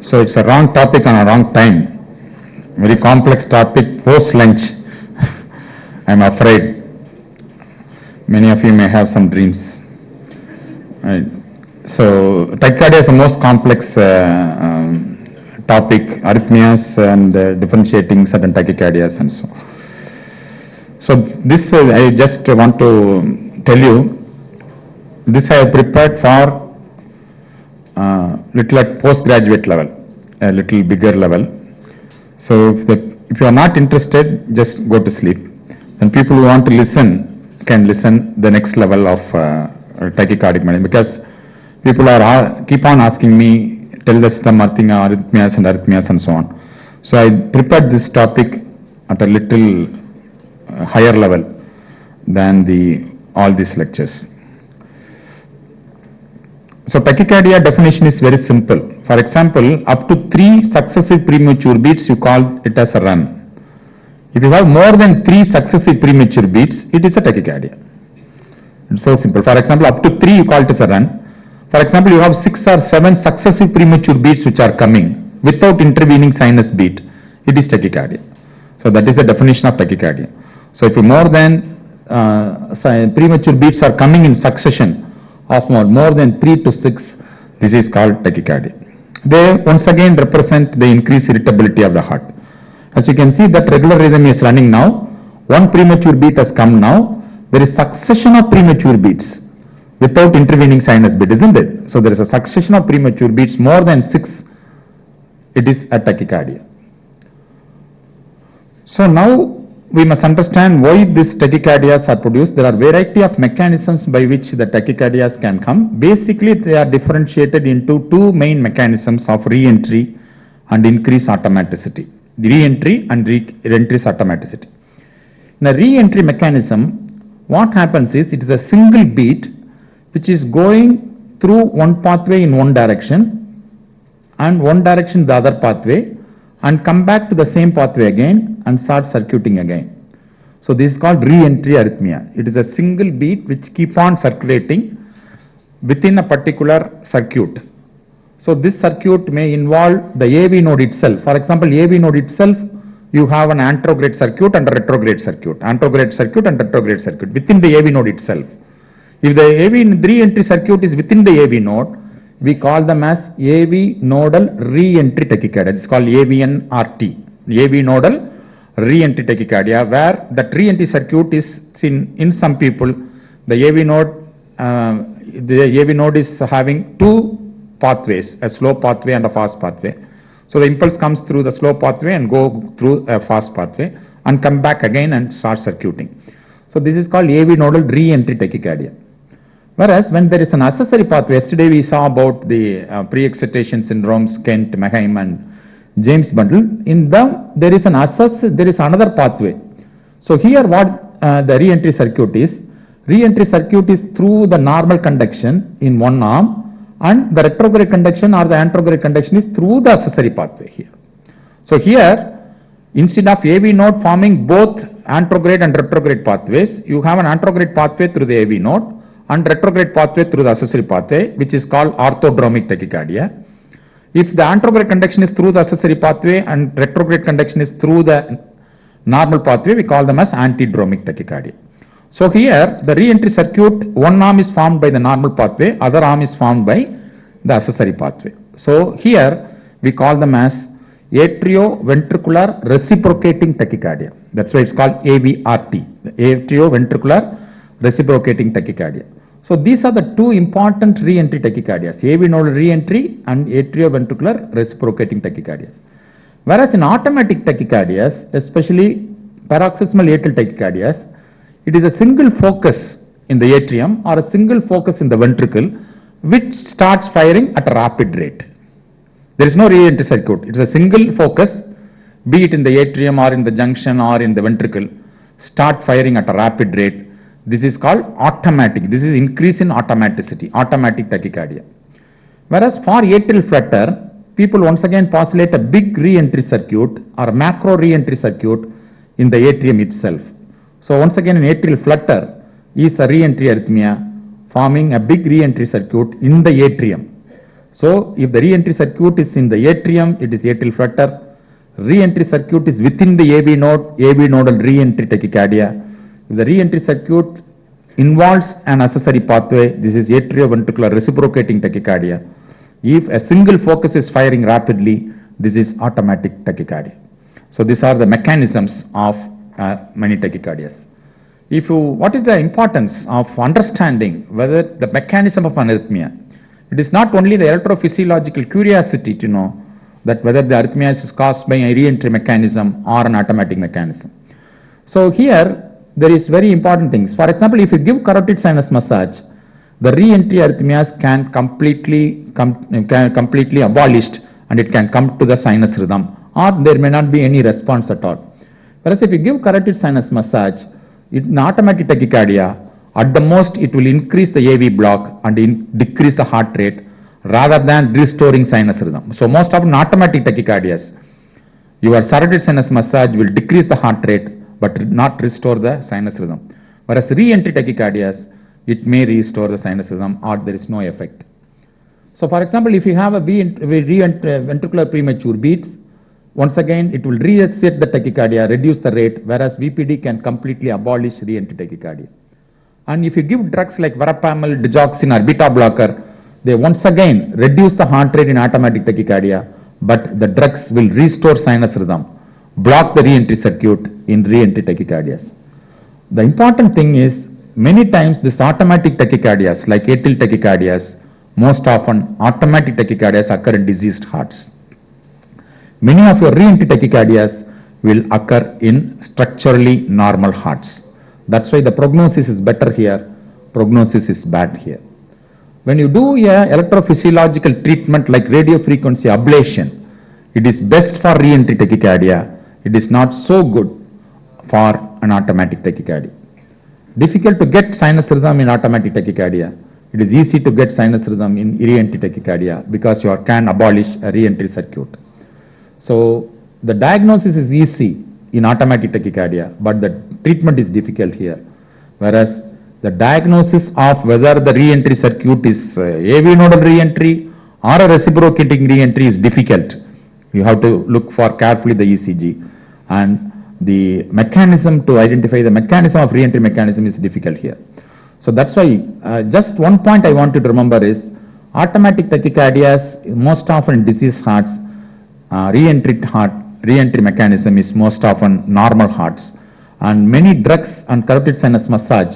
So it's a wrong topic on a wrong time. Very complex topic post lunch. I'm afraid many of you may have some dreams. Right. So tachycardia is the most complex topic, arrhythmias and differentiating certain tachycardias and so. So this I just want to tell you. This I have prepared for little at postgraduate level, a little bigger level. So if you are not interested, just go to sleep. And people who want to listen can listen the next level of tachycardic management, because people are keep on asking me, tell us the arrhythmias and so on. So I prepared this topic at a little higher level than all these lectures. So tachycardia definition is very simple. For example, up to 3 successive premature beats, you call it as a run. If you have more than 3 successive premature beats, it is a tachycardia. It's so simple. For example, up to 3 you call it as a run. For example, you have 6 or 7 successive premature beats which are coming without intervening sinus beat, it is tachycardia. So that is the definition of tachycardia. So if more than premature beats are coming in succession of more than 3 to 6, this is called tachycardia. They once again represent the increased irritability of the heart. As you can see, that regular rhythm is running now. One premature beat has come now. There is succession of premature beats without intervening sinus beat, isn't it? So there is a succession of premature beats more than 6. It is a tachycardia. So now we must understand why these tachycardias are produced. There are variety of mechanisms by which the tachycardias can come. Basically, they are differentiated into 2 main mechanisms of re-entry and increased automaticity. The re-entry and re-entry automaticity. In a re-entry mechanism, what happens is it is a single beat which is going through one pathway in one direction and one direction the other pathway, and come back to the same pathway again and start circuiting again. So this is called re-entry arrhythmia. It is a single beat which keep on circulating within a particular circuit. So this circuit may involve the AV node itself. For example, AV node itself, you have an anterograde circuit and a retrograde circuit. Anterograde circuit and retrograde circuit within the AV node itself. If the AV re-entry circuit is within the AV node, we call them as AV nodal re-entry tachycardia. It's called AVNRT, AV nodal re-entry tachycardia, where that re-entry circuit is in some people, the AV node is having 2 pathways, a slow pathway and a fast pathway. So the impulse comes through the slow pathway and go through a fast pathway and come back again and start circuiting. So this is called AV nodal re-entry tachycardia. Whereas when there is an accessory pathway, yesterday we saw about the pre-excitation syndromes, Kent, Meheim and James bundle. In them there is another pathway. So here what the re-entry circuit is, re-entry circuit is through the normal conduction in one arm, and the retrograde conduction or the anterograde conduction is through the accessory pathway here. So here, instead of AV node forming both anterograde and retrograde pathways, you have an anterograde pathway through the AV node and retrograde pathway through the accessory pathway, which is called orthodromic tachycardia. If the anterograde conduction is through the accessory pathway and retrograde conduction is through the normal pathway, we call them as antidromic tachycardia. So here the re-entry circuit, one arm is formed by the normal pathway, other arm is formed by the accessory pathway. So here we call them as atrioventricular reciprocating tachycardia. That's why it's called AVRT, the atrioventricular reciprocating tachycardia. So these are the 2 important re-entry tachycardias, AV nodal re-entry and atrioventricular reciprocating tachycardias. Whereas in automatic tachycardias, especially paroxysmal atrial tachycardias, it is a single focus in the atrium or a single focus in the ventricle which starts firing at a rapid rate. There is no re-entry circuit. It is a single focus, be it in the atrium or in the junction or in the ventricle, start firing at a rapid rate. This is called automatic. This is increase in automaticity, automatic tachycardia. Whereas for atrial flutter, people once again postulate a big re-entry circuit or macro re-entry circuit in the atrium itself. So once again, an atrial flutter is a re-entry arrhythmia forming a big re-entry circuit in the atrium. So if the re-entry circuit is in the atrium, it is atrial flutter. Re-entry circuit is within the AV nodal re-entry tachycardia. If the re-entry circuit involves an accessory pathway, this is atrioventricular reciprocating tachycardia. If a single focus is firing rapidly, this is automatic tachycardia. So these are the mechanisms of many tachycardias. What is the importance of understanding whether the mechanism of arrhythmia? It is not only the electrophysiological curiosity to know that whether the arrhythmia is caused by a re-entry mechanism or an automatic mechanism. So here there is very important things. For example, if you give carotid sinus massage, the re-entry arrhythmias can completely abolished, and it can come to the sinus rhythm, or there may not be any response at all. Whereas if you give carotid sinus massage, in automatic tachycardia, at the most it will increase the AV block and decrease the heart rate rather than restoring sinus rhythm. So most of automatic tachycardias, your carotid sinus massage will decrease the heart rate but not restore the sinus rhythm. Whereas re-entry tachycardias, it may restore the sinus rhythm or there is no effect. So for example, if you have a ventricular premature beats, once again it will reset the tachycardia, reduce the rate, whereas VPD can completely abolish re-entry tachycardia. And if you give drugs like verapamil, digoxin or beta blocker, they once again reduce the heart rate in automatic tachycardia, but the drugs will restore sinus rhythm, block the re-entry circuit in re-entry tachycardias. The important thing is, many times these automatic tachycardias like atrial tachycardias, most often automatic tachycardias occur in diseased hearts. Many of your re-entry tachycardias will occur in structurally normal hearts. That's why the prognosis is better here, prognosis is bad here. When you do a electrophysiological treatment like radiofrequency ablation, it is best for re-entry tachycardia. It is not so good for an automatic tachycardia. Difficult to get sinus rhythm in automatic tachycardia. It is easy to get sinus rhythm in re-entry tachycardia because you can abolish a re-entry circuit. So the diagnosis is easy in automatic tachycardia, but the treatment is difficult here. Whereas the diagnosis of whether the re-entry circuit is AV nodal re-entry or a reciprocating re-entry is difficult. You have to look for carefully the ECG, and the mechanism to identify the mechanism of re-entry mechanism is difficult here. So that's why just one point I want you to remember is automatic tachycardias most often in diseased hearts, re-entry mechanism is most often normal hearts, and many drugs and carotid sinus massage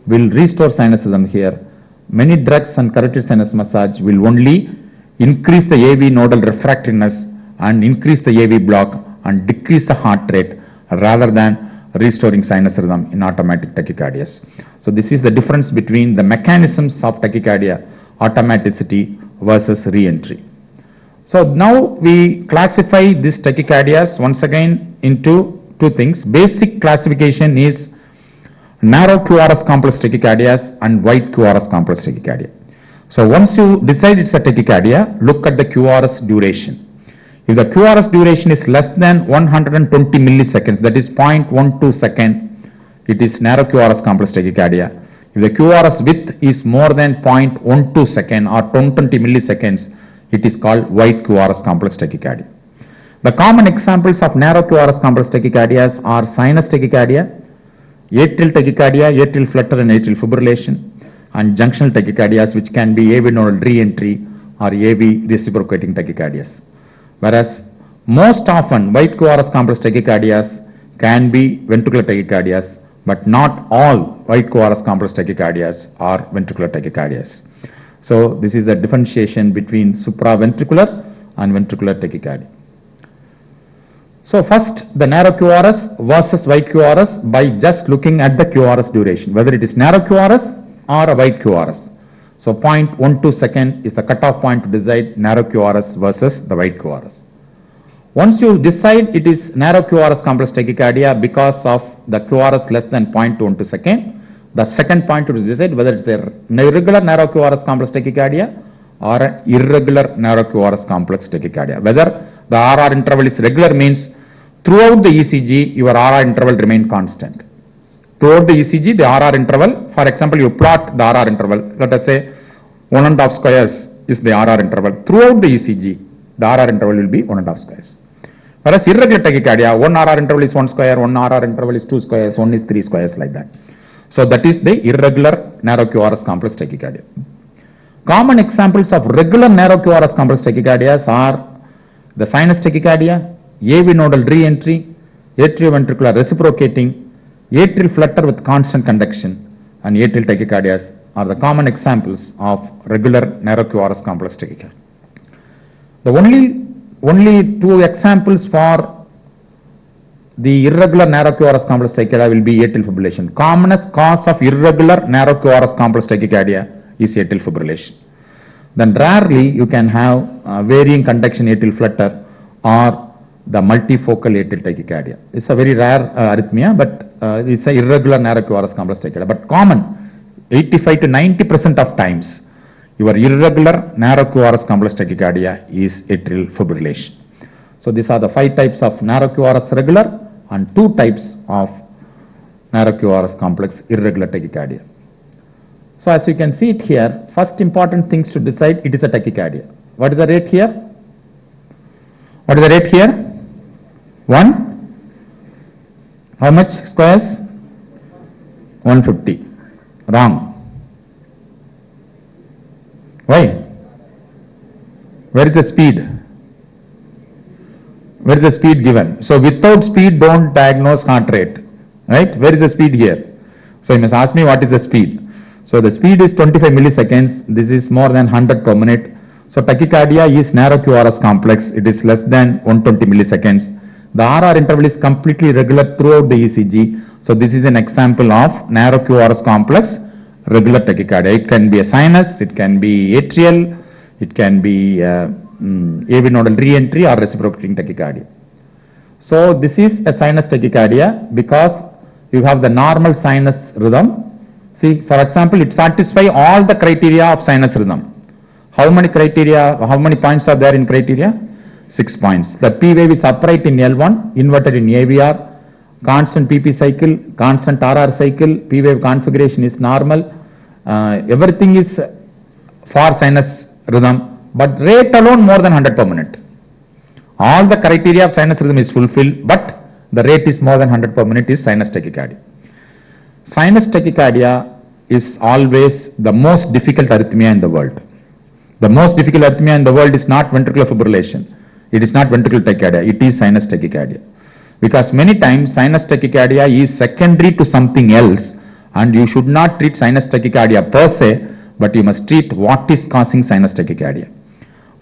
will restore sinus rhythm here. Many drugs and carotid sinus massage will only increase the AV nodal refractoriness and increase the AV block and decrease the heart rate rather than restoring sinus rhythm in automatic tachycardias. So this is the difference between the mechanisms of tachycardia, automaticity versus re-entry. So now we classify these tachycardias once again into two things. Basic classification is narrow QRS complex tachycardias and wide QRS complex tachycardia. So once you decide it's a tachycardia, look at the QRS duration. If the QRS duration is less than 120 milliseconds, that is 0.12 second, it is narrow QRS complex tachycardia. If the QRS width is more than 0.12 second or 120 milliseconds, it is called wide QRS complex tachycardia. The common examples of narrow QRS complex tachycardias are sinus tachycardia, atrial tachycardia, atrial flutter and atrial fibrillation, and junctional tachycardias, which can be AV nodal re-entry or AV reciprocating tachycardias. Whereas most often wide QRS complex tachycardias can be ventricular tachycardias, but not all wide QRS complex tachycardias are ventricular tachycardias. So this is the differentiation between supraventricular and ventricular tachycardia. So first, the narrow QRS versus wide QRS by just looking at the QRS duration, whether it is narrow QRS or a wide QRS. So 0.12 second is the cutoff point to decide narrow QRS versus the wide QRS. Once you decide it is narrow QRS complex tachycardia because of the QRS less than 0.12 second, the second point to decide whether it's a irregular narrow QRS complex tachycardia or an irregular narrow QRS complex tachycardia. Whether the RR interval is regular means throughout the ECG your RR interval remain constant. Throughout the ECG the RR interval, for example you plot the RR interval, let us say 1.5 squares is the RR interval. Throughout the ECG, the RR interval will be 1.5 squares. Whereas irregular tachycardia, one RR interval is 1 square, one RR interval is 2 squares, one is 3 squares, like that. So that is the irregular narrow QRS complex tachycardia. Common examples of regular narrow QRS complex tachycardias are the sinus tachycardia, AV nodal re-entry, atrioventricular reciprocating, atrial flutter with constant conduction, and atrial tachycardias are the common examples of regular narrow QRS complex tachycardia. The only two examples for the irregular narrow QRS complex tachycardia will be atrial fibrillation. Commonest cause of irregular narrow QRS complex tachycardia is atrial fibrillation. Then rarely you can have varying conduction atrial flutter or the multifocal atrial tachycardia. It's a very rare arrhythmia, but it's a irregular narrow QRS complex tachycardia. But common, 85 to 90% of times, your irregular narrow QRS complex tachycardia is atrial fibrillation. So these are the 5 types of narrow QRS regular and 2 types of narrow QRS complex irregular tachycardia. So as you can see it here, first important things to decide, it is a tachycardia. What is the rate here? What is the rate here? 1? How much squares? 150. Wrong. Why? Where is the speed? Where is the speed given? So without speed, don't diagnose heart rate. Right? Where is the speed here? So you must ask me what is the speed. So the speed is 25 milliseconds. This is more than 100 per minute. So tachycardia is narrow QRS complex. It is less than 120 milliseconds. The RR interval is completely regular throughout the ECG. So this is an example of narrow QRS complex regular tachycardia. It can be a sinus, it can be atrial, it can be AV nodal re-entry or reciprocating tachycardia. So this is a sinus tachycardia because you have the normal sinus rhythm. See, for example, it satisfies all the criteria of sinus rhythm. How many criteria, how many points are there in criteria? 6 points. The P wave is upright in L1, inverted in AVR, constant PP cycle, constant RR cycle, P wave configuration is normal. Everything is for sinus rhythm, but rate alone more than 100 per minute. All the criteria of sinus rhythm is fulfilled, but the rate is more than 100 per minute is sinus tachycardia. Sinus tachycardia is always the most difficult arrhythmia in the world. The most difficult arrhythmia in the world is not ventricular fibrillation. It is not ventricular tachycardia. It is sinus tachycardia. Because many times sinus tachycardia is secondary to something else, and you should not treat sinus tachycardia per se, but you must treat what is causing sinus tachycardia.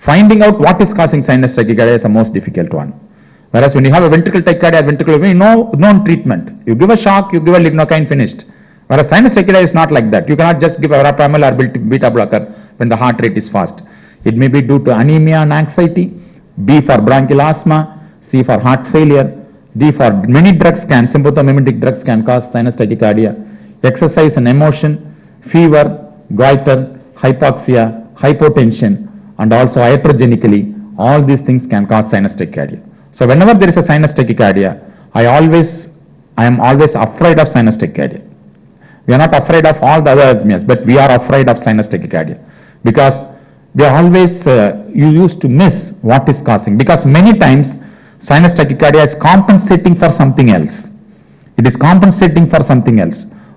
Finding out what is causing sinus tachycardia is the most difficult one. Whereas when you have a ventricular tachycardia, ventricular, no treatment. You give a shock, you give a lignocaine, finished. Whereas sinus tachycardia is not like that. You cannot just give a verapamil or beta blocker when the heart rate is fast. It may be due to anemia and anxiety, B for bronchial asthma, C for heart failure, D for many drugs sympathomimetic drugs can cause sinus tachycardia, exercise and emotion, fever, goiter, hypoxia, hypotension, and also iatrogenically, all these things can cause sinus tachycardia. So whenever there is a sinus tachycardia, I am always afraid of sinus tachycardia. We are not afraid of all the other arrhythmias, but we are afraid of sinus tachycardia because we are always you used to miss what is causing, because many times sinus tachycardia is compensating for something else. It is compensating for something else.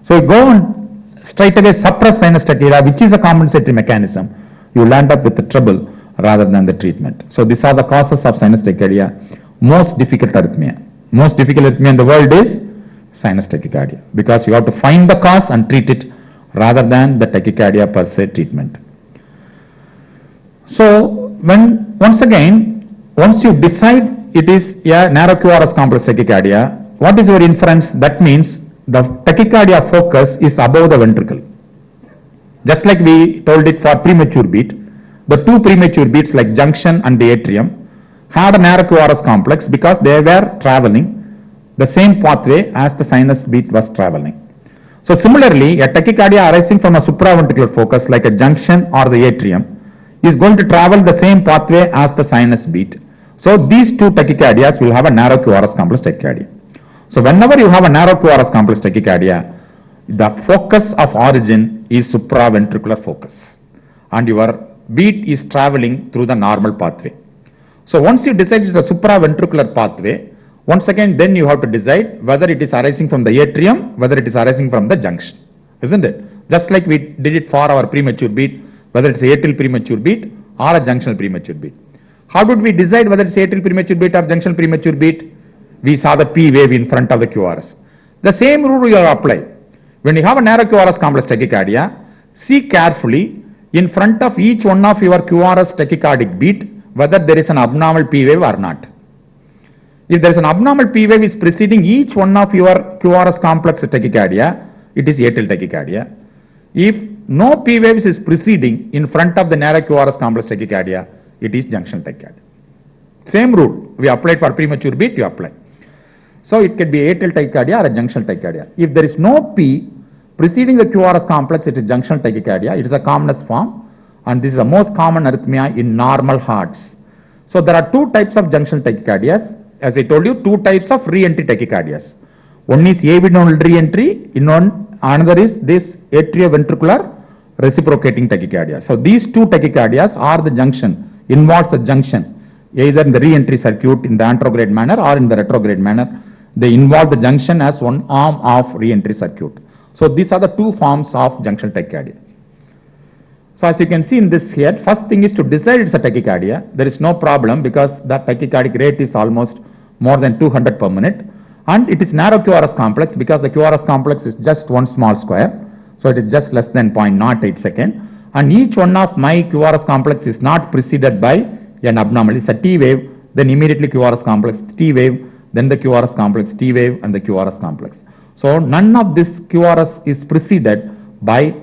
So you go and straight away suppress sinus tachycardia, which is a compensatory mechanism. You will end up with the trouble rather than the treatment. So these are the causes of sinus tachycardia. Most difficult arrhythmia. Most difficult arrhythmia in the world is sinus tachycardia, because you have to find the cause and treat it rather than the tachycardia per se treatment. So once you decide it is a narrow QRS complex tachycardia, what is your inference? That means the tachycardia focus is above the ventricle. Just like we told it for premature beat, the 2 premature beats like junction and the atrium had a narrow QRS complex because they were traveling the same pathway as the sinus beat was traveling. So similarly, a tachycardia arising from a supraventricular focus like a junction or the atrium is going to travel the same pathway as the sinus beat. So these 2 tachycardias will have a narrow QRS complex tachycardia. So whenever you have a narrow QRS complex tachycardia, the focus of origin is supraventricular focus, and your beat is traveling through the normal pathway. So once you decide it's a supraventricular pathway, once again then you have to decide whether it is arising from the atrium, whether it is arising from the junction, isn't it? Just like we did it for our premature beat, whether it's atrial premature beat or a junctional premature beat. How did we decide whether it's atrial premature beat or junctional premature beat? We saw the P wave in front of the QRS. The same rule you apply. When you have a narrow QRS complex tachycardia, see carefully in front of each one of your QRS tachycardic beat whether there is an abnormal P wave or not. If there is an abnormal P wave is preceding each one of your QRS complex tachycardia, it is atrial tachycardia. If no P waves is preceding in front of the narrow QRS complex tachycardia, it is junctional tachycardia. Same rule we applied for premature beat, you apply. So it can be atrial tachycardia or a junctional tachycardia. If there is no P preceding the QRS complex, it is junctional tachycardia. It is a commonest form, and this is the most common arrhythmia in normal hearts. So there are two types of junctional tachycardias. As I told you, two types of re-entry tachycardias. One is AV nodal re-entry, another is this atrioventricular reciprocating tachycardia. So these two tachycardias are the junction, involves the junction, either in the re-entry circuit in the anterograde manner or in the retrograde manner. They involve the junction as one arm of re-entry circuit. So these are the two forms of junctional tachycardia. So as you can see in this here, first thing is to decide it's a tachycardia. There is no problem because the tachycardic rate is almost more than 200 per minute, and it is narrow QRS complex because the QRS complex is just one small square, so it is just less than 0.08 second, and each one of my QRS complex is not preceded by an abnormal. It's a T wave, then immediately QRS complex T wave, then the QRS complex T wave and the QRS complex. So none of this QRS is preceded by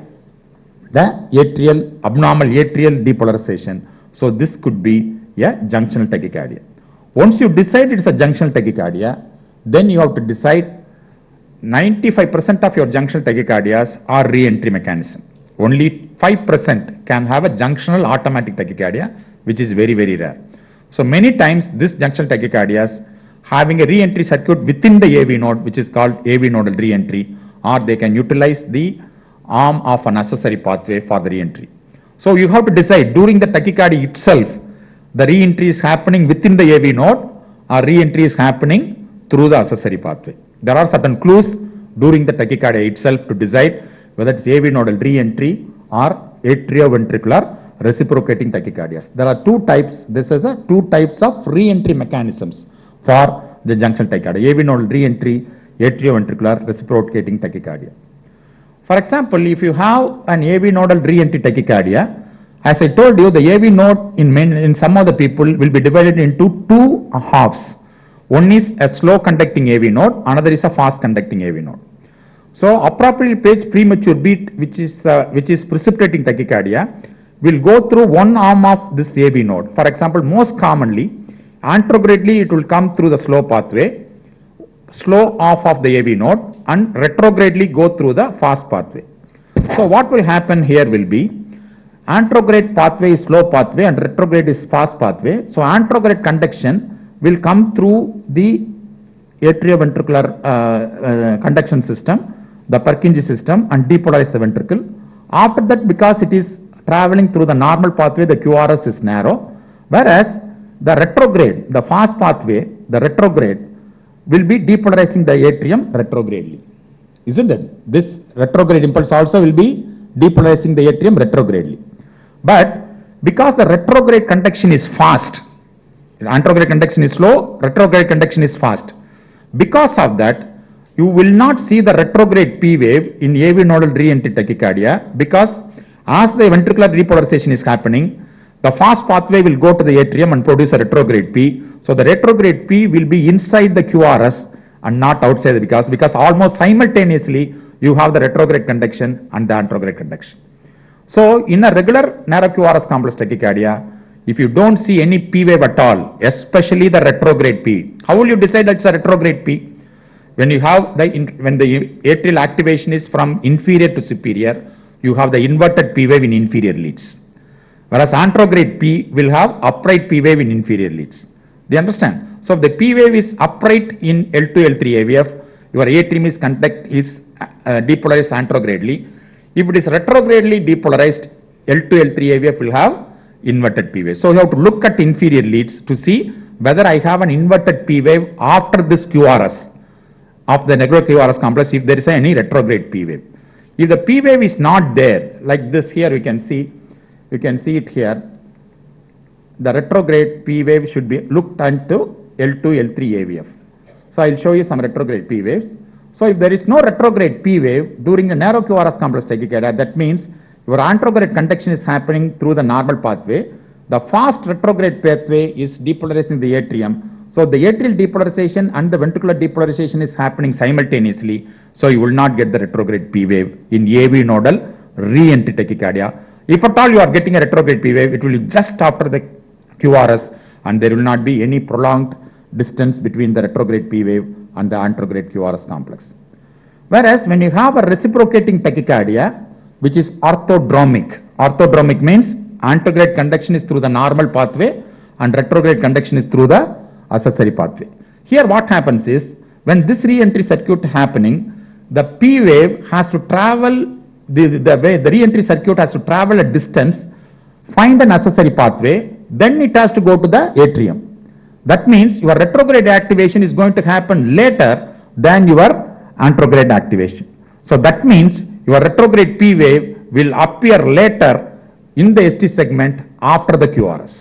the abnormal atrial depolarization. So this could be a junctional tachycardia. Once you decide it's a junctional tachycardia, then you have to decide 95% of your junctional tachycardias are re-entry mechanism. Only 5% can have a junctional automatic tachycardia, which is very, very rare. So many times this junctional tachycardias having a re-entry circuit within the AV node, which is called AV nodal re-entry, or they can utilize the arm of an accessory pathway for the re-entry. So you have to decide during the tachycardia itself, the re-entry is happening within the AV node or re-entry is happening through the accessory pathway. There are certain clues during the tachycardia itself to decide whether it's AV nodal re-entry or atrioventricular reciprocating tachycardias. There are two types. This is a two types of re-entry mechanisms for the junctional tachycardia: AV nodal re-entry, atrioventricular reciprocating tachycardia. For example, if you have an AV nodal re-entry tachycardia, as I told you, the AV node in some of the people will be divided into two halves. One is a slow conducting AV node, another is a fast conducting AV node. So appropriately placed premature beat, which is precipitating tachycardia, will go through one arm of this AV node. For example, most commonly, anterogradely it will come through the slow pathway, slow off of the AV node, and retrogradely go through the fast pathway. So what will happen here will be, anterograde pathway is slow pathway and retrograde is fast pathway. So anterograde conduction will come through the atrioventricular conduction system, the Purkinje system, and depolarize the ventricle. After that, because it is traveling through the normal pathway, the QRS is narrow, whereas the retrograde, the fast pathway, the retrograde, will be depolarizing the atrium retrogradely. Isn't it? This retrograde impulse also will be depolarizing the atrium retrogradely. But because the retrograde conduction is fast, anterograde conduction is slow, retrograde conduction is fast. Because of that, you will not see the retrograde P wave in AV nodal re-entry tachycardia, because as the ventricular depolarization is happening, the fast pathway will go to the atrium and produce a retrograde P. So the retrograde P will be inside the QRS and not outside, because almost simultaneously you have the retrograde conduction and the anterograde conduction. So in a regular narrow QRS complex tachycardia, if you don't see any P wave at all, especially the retrograde P, how will you decide that it's a retrograde P? When you have when the atrial activation is from inferior to superior, you have the inverted P wave in inferior leads. Whereas anterograde P will have upright P wave in inferior leads. Do you understand? So if the P wave is upright in L2, L3 AVF, your atrium is depolarized anterogradely. If it is retrogradely depolarized, L2, L3 AVF will have inverted P wave. So you have to look at inferior leads to see whether I have an inverted P wave after this QRS of the negative QRS complex, if there is any retrograde P wave. If the P wave is not there, like this here you can see it here, the retrograde P wave should be looked into L2, L3 AVF. So I'll show you some retrograde P waves. So if there is no retrograde P wave during the narrow QRS complex tachycardia, that means your anterograde conduction is happening through the normal pathway. The fast retrograde pathway is depolarizing the atrium. So the atrial depolarization and the ventricular depolarization is happening simultaneously. So you will not get the retrograde P wave in AV nodal re-entry tachycardia. If at all you are getting a retrograde P wave, it will be just after the QRS, and there will not be any prolonged distance between the retrograde P wave and the anterograde QRS complex. Whereas when you have a reciprocating tachycardia, which is orthodromic means anterograde conduction is through the normal pathway and retrograde conduction is through the accessory pathway. Here what happens is, when this re-entry circuit happening, the P wave has to travel, the re-entry circuit has to travel a distance, find an accessory pathway, then it has to go to the atrium. That means your retrograde activation is going to happen later than your anterograde activation. So that means your retrograde P wave will appear later in the ST segment after the QRS.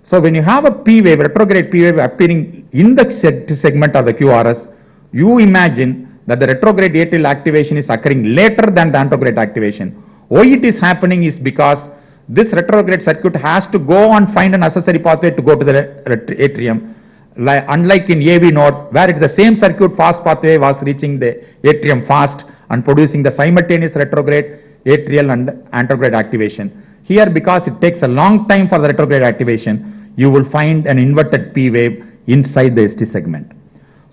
So when you have a P wave, retrograde P wave appearing in the ST segment of the QRS, you imagine that the retrograde atrial activation is occurring later than the anterograde activation. Why it is happening is because this retrograde circuit has to go and find an accessory pathway to go to the atrium. Unlike in AV node, where it is the same circuit, fast pathway was reaching the atrium fast and producing the simultaneous retrograde atrial and anterograde activation. Here, because it takes a long time for the retrograde activation, you will find an inverted P wave inside the ST segment.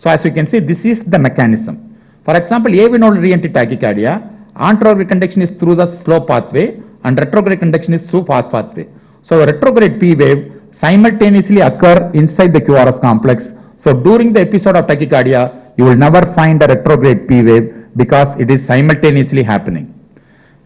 So as you can see, this is the mechanism. For example, AV node re-entry tachycardia, anterograde conduction is through the slow pathway and retrograde conduction is through fast pathway. So a retrograde P wave simultaneously occur inside the QRS complex. So during the episode of tachycardia, you will never find a retrograde P wave because it is simultaneously happening.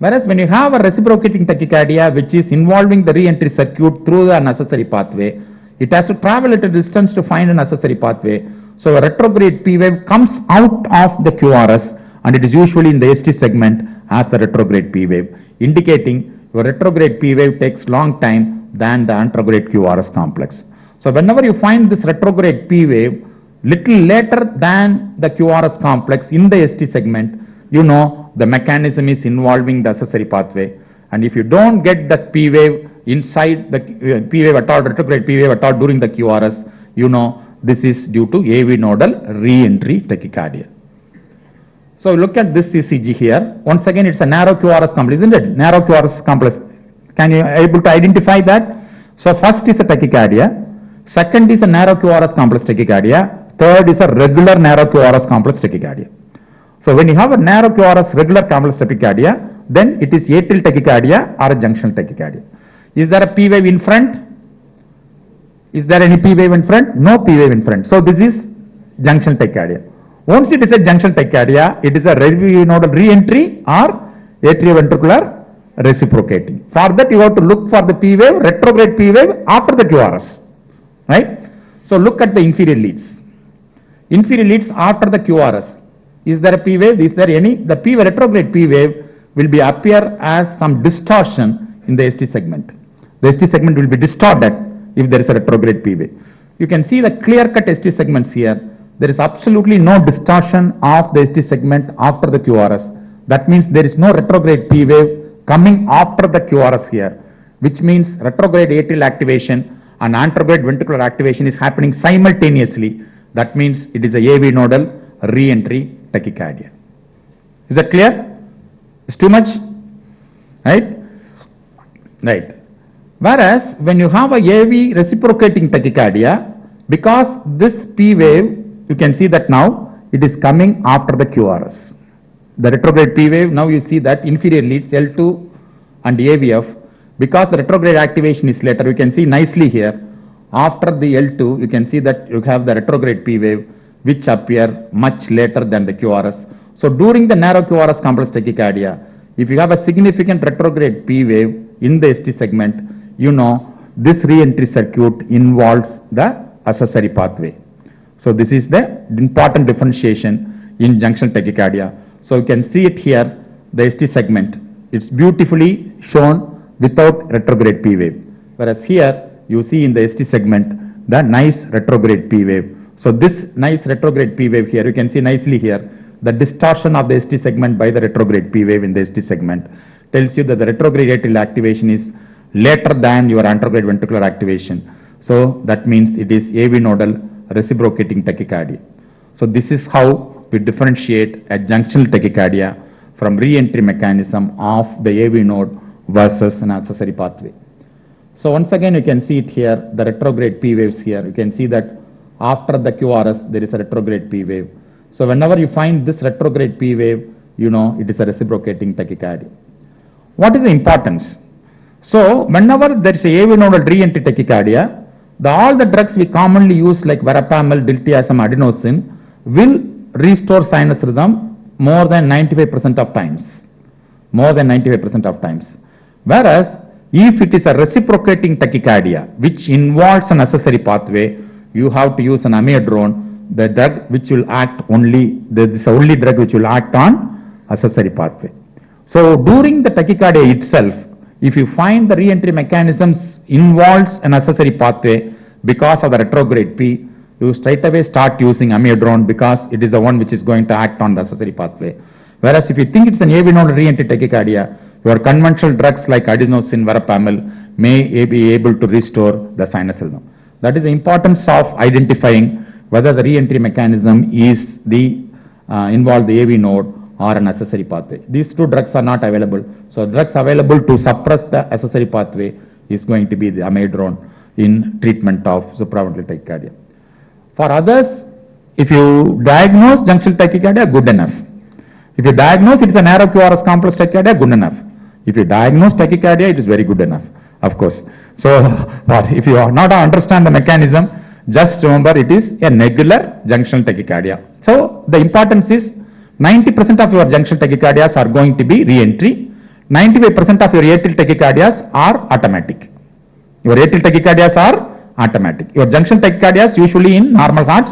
Whereas when you have a reciprocating tachycardia which is involving the re-entry circuit through the unnecessary pathway, it has to travel at a distance to find an accessory pathway. So a retrograde P wave comes out of the QRS and it is usually in the ST segment as the retrograde P wave, indicating your retrograde P wave takes long time than the anterograde QRS complex. So whenever you find this retrograde P wave little later than the QRS complex in the ST segment, you know the mechanism is involving the accessory pathway. And if you don't get the P wave inside the P wave at all, retrograde P wave at all during the QRS, you know this is due to AV nodal re-entry tachycardia. So look at this ECG here. Once again, it's a narrow QRS complex, isn't it? Narrow QRS complex. Can you able to identify that? So first is a tachycardia. Second is a narrow QRS complex tachycardia. Third is a regular narrow QRS complex tachycardia. So when you have a narrow QRS regular complex tachycardia, then it is atrial tachycardia or a junctional tachycardia. Is there a P wave in front? Is there any P wave in front? No P wave in front. So this is junctional tachycardia. Once it is a junctional tachycardia, it is a nodal re-entry or atrioventricular reciprocating. For that you have to look for the P wave, retrograde P wave after the QRS. Right? So look at the inferior leads. Inferior leads after the QRS. Is there a P wave? Is there any? The P wave, retrograde P wave will be appear as some distortion in the ST segment. The ST segment will be distorted if there is a retrograde P wave. You can see the clear-cut ST segments here. There is absolutely no distortion of the ST segment after the QRS. That means there is no retrograde P wave coming after the QRS here, which means retrograde atrial activation and anterograde ventricular activation is happening simultaneously. That means it is a AV nodal re-entry tachycardia. Is that clear? It's too much? Right? Right. Whereas when you have a AV reciprocating tachycardia, because this P wave, you can see that now it is coming after the QRS. The retrograde P wave, now you see that inferior leads L2 and AVF, because the retrograde activation is later, you can see nicely here, after the L2, you can see that you have the retrograde P wave, which appear much later than the QRS. So during the narrow QRS complex tachycardia, if you have a significant retrograde P wave in the ST segment, you know, this re-entry circuit involves the accessory pathway. So this is the important differentiation in junctional tachycardia. So you can see it here, the ST segment. It's beautifully shown without retrograde P wave. Whereas here you see in the ST segment the nice retrograde P wave. So this nice retrograde P wave here, you can see nicely here, the distortion of the ST segment by the retrograde P wave in the ST segment tells you that the retrograde atrial activation is later than your anterograde ventricular activation. So that means it is AV nodal reciprocating tachycardia. So this is how we differentiate a junctional tachycardia from re-entry mechanism of the AV node versus an accessory pathway. So once again you can see it here, the retrograde P waves here. You can see that after the QRS there is a retrograde P wave. So whenever you find this retrograde P wave, you know it is a reciprocating tachycardia. What is the importance? So whenever there is a AV nodal re-entry tachycardia, all the drugs we commonly use like verapamil, diltiazem, adenosine will restore sinus rhythm more than 95% of times. More than 95% of times. Whereas if it is a reciprocating tachycardia which involves an accessory pathway, you have to use an amiodarone, the drug which will act only, this is the only drug which will act on accessory pathway. So during the tachycardia itself, if you find the re-entry mechanisms involves an accessory pathway because of the retrograde P, you straight away start using amiodarone because it is the one which is going to act on the accessory pathway. Whereas if you think it's an AV nodal re-entry tachycardia, your conventional drugs like adenosine, verapamil may be able to restore the sinus rhythm. That is the importance of identifying whether the re-entry mechanism is the involve the AV node or an accessory pathway. These two drugs are not available. So drugs available to suppress the accessory pathway is going to be the amiodarone in treatment of supraventricular tachycardia. For others, if you diagnose junctional tachycardia, good enough. If you diagnose it is a narrow QRS complex tachycardia, good enough. If you diagnose tachycardia, it is very good enough, of course. So if you not understand the mechanism, just remember it is a nebular junctional tachycardia. So the importance is 90% of your junctional tachycardias are going to be re-entry. 95% of your atrial tachycardias are automatic. Your atrial tachycardias are automatic. Your junction tachycardias usually in normal hearts,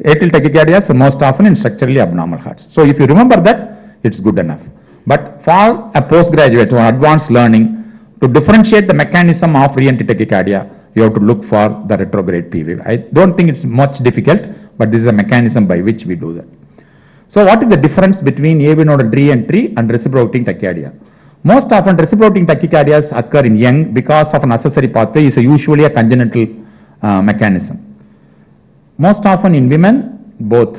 atrial tachycardias most often in structurally abnormal hearts. So if you remember that, it's good enough. But for a postgraduate or advanced learning, to differentiate the mechanism of re-entry tachycardia, you have to look for the retrograde P wave. I don't think it's much difficult, but this is a mechanism by which we do that. So what is the difference between AV nodal re-entry and reciprocating tachycardia? Most often reciprocating tachycardias occur in young because of an accessory pathway is usually a congenital mechanism. Most often in women, both.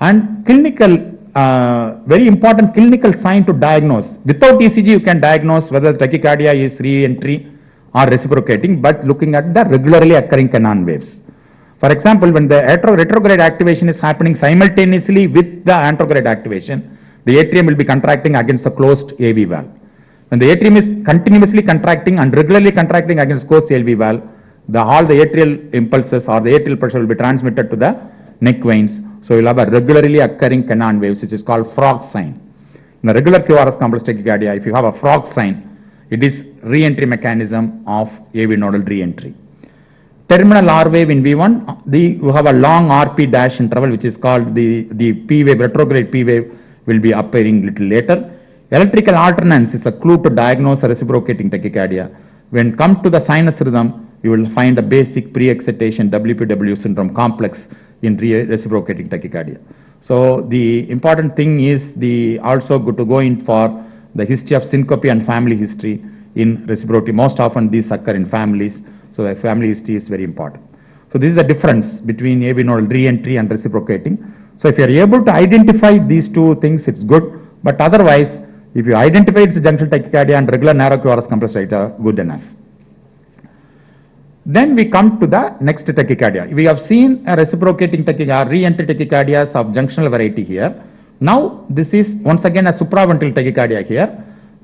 And clinical, very important clinical sign to diagnose. Without ECG you can diagnose whether tachycardia is re-entry or reciprocating, but looking at the regularly occurring Cannon waves. For example, when the retrograde activation is happening simultaneously with the anterograde activation, the atrium will be contracting against the closed AV valve. When the atrium is continuously contracting and regularly contracting against closed AV valve, all the atrial impulses or the atrial pressure will be transmitted to the neck veins. So you will have a regularly occurring Cannon waves, which is called frog sign. In the regular QRS complex tachycardia, if you have a frog sign, it is re-entry mechanism of AV nodal re-entry. Terminal R wave in V1, you have a long RP dash interval which is called the P wave, retrograde P wave will be appearing little later. Electrical alternance is a clue to diagnose a reciprocating tachycardia. When come to the sinus rhythm, you will find a basic pre-excitation WPW syndrome complex in reciprocating tachycardia. So the important thing is also good to go in for the history of syncope and family history in reciprocity. Most often these occur in families. So the family history is very important. So this is the difference between AV nodal re-entry and reciprocating. So if you are able to identify these two things, it's good. But otherwise, if you identify it's a junctional tachycardia and regular narrow QRS complex tachycardia, good enough. Then we come to the next tachycardia. We have seen a reciprocating tachycardia, re-entry tachycardias of junctional variety here. Now this is once again a supraventricular tachycardia here.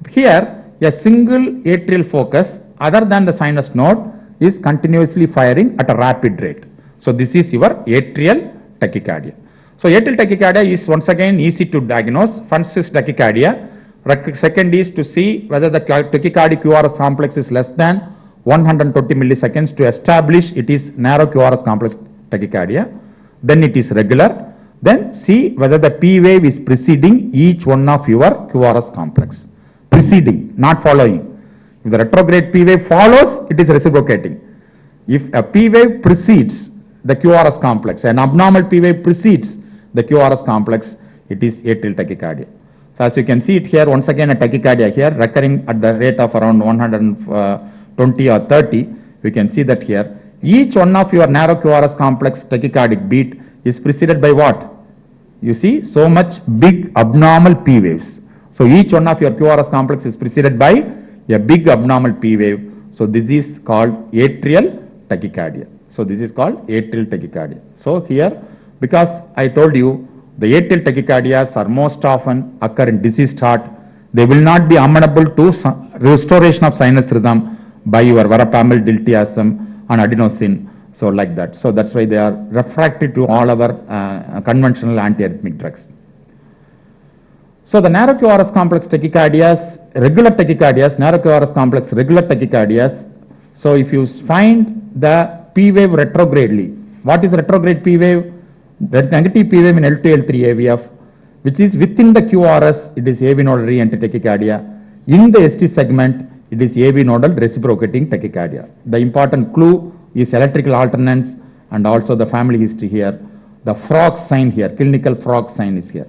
Here a single atrial focus other than the sinus node is continuously firing at a rapid rate. So this is your atrial tachycardia. So atrial tachycardia is once again easy to diagnose. First is tachycardia. Second is to see whether the tachycardic QRS complex is less than 120 milliseconds to establish it is narrow QRS complex tachycardia. Then it is regular. Then see whether the P wave is preceding each one of your QRS complex. Preceding, not following. If the retrograde P wave follows, it is reciprocating. If a P wave precedes the QRS complex, an abnormal P wave precedes the QRS complex, it is atrial tachycardia. So as you can see it here, once again a tachycardia here recurring at the rate of around 120 or 30. We can see that here. Each one of your narrow QRS complex tachycardic beat is preceded by what? You see so much big abnormal P waves. So each one of your QRS complex is preceded by a big abnormal P wave. So this is called atrial tachycardia. So this is called atrial tachycardia. So here, because I told you the atrial tachycardias are most often occur in diseased heart, they will not be amenable to restoration of sinus rhythm by your verapamil, diltiazem and adenosine. So like that. So that's why they are refractory to all our conventional antiarrhythmic drugs. So the narrow QRS complex tachycardias, regular tachycardias, narrow QRS complex regular tachycardias. So if you find the P wave retrogradely, what is retrograde P wave? The negative P wave in L2, L3 AVF, which is within the QRS, it is AV nodal re-entry tachycardia. In the ST segment, it is AV nodal reciprocating tachycardia. The important clue is electrical alternance and also the family history here. The frog sign here, clinical frog sign is here.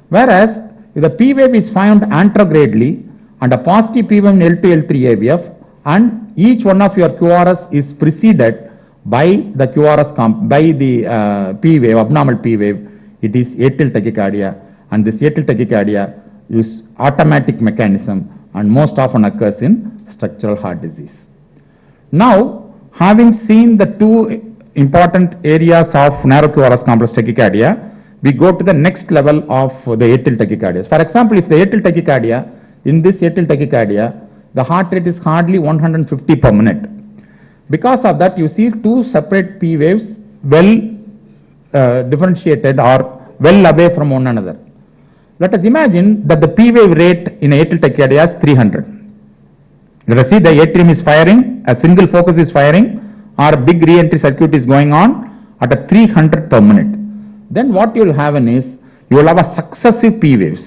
Whereas, if the P wave is found anterogradely and a positive P wave in L2, L3 AVF, and each one of your QRS is preceded by the QRS by the P wave, abnormal P wave, it is atrial tachycardia, and this atrial tachycardia is automatic mechanism and most often occurs in structural heart disease. Now, having seen the two important areas of narrow QRS complex tachycardia, we go to the next level of the atrial tachycardia. For example, if the atrial tachycardia, in this atrial tachycardia, the heart rate is hardly 150 per minute. Because of that, you see two separate P waves well differentiated or well away from one another. Let us imagine that the P wave rate in atrial tachycardia is 300. Let us see the atrium is firing, a single focus is firing, or a big re-entry circuit is going on at a 300 per minute. Then what you will have is, you will have a successive P waves.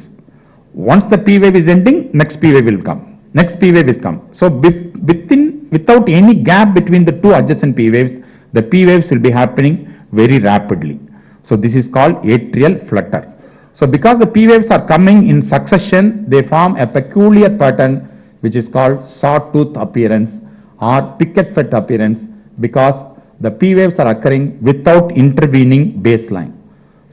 Once the P wave is ending, next P wave will come. Next P wave is come. So without any gap between the two adjacent P waves, the P waves will be happening very rapidly. So this is called atrial flutter. So because the P waves are coming in succession, they form a peculiar pattern which is called sawtooth appearance or picket fat appearance, because the P waves are occurring without intervening baseline.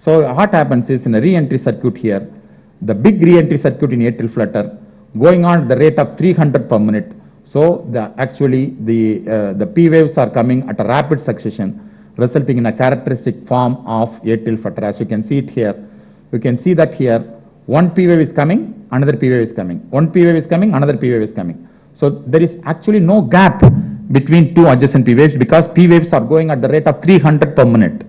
So what happens is, in a re-entry circuit here, the big re-entry circuit in atrial flutter going on at the rate of 300 per minute. So the P waves are coming at a rapid succession, resulting in a characteristic form of atrial flutter. As you can see it here, you can see that here one P wave is coming, another P wave is coming, one P wave is coming, another P wave is coming. So there is actually no gap between two adjacent P waves, because P waves are going at the rate of 300 per minute.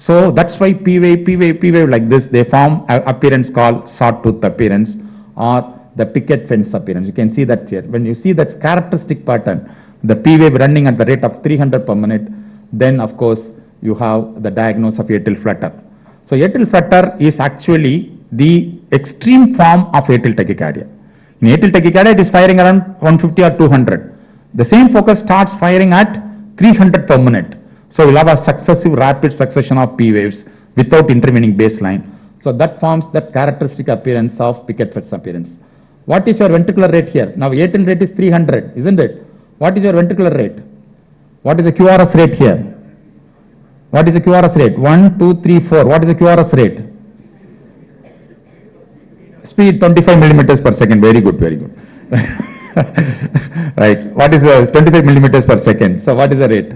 So that's why P wave like this, they form an appearance called sawtooth appearance or the picket fence appearance. You can see that here. When you see that characteristic pattern, the P wave running at the rate of 300 per minute, then of course you have the diagnosis of atrial flutter. So atrial flutter is actually the extreme form of atrial tachycardia. In atrial tachycardia, it is firing around 150 or 200. The same focus starts firing at 300 per minute. So we'll have a successive rapid succession of P waves without intervening baseline. So that forms that characteristic appearance of picket fence appearance. What is your ventricular rate here? Now atrial rate is 300, isn't it? What is your ventricular rate? What is the QRS rate here? What is the QRS rate? 1, 2, 3, 4. What is the QRS rate? Speed 25 millimeters per second. Very good, very good. Right. What is the 25 millimeters per second? So what is the rate?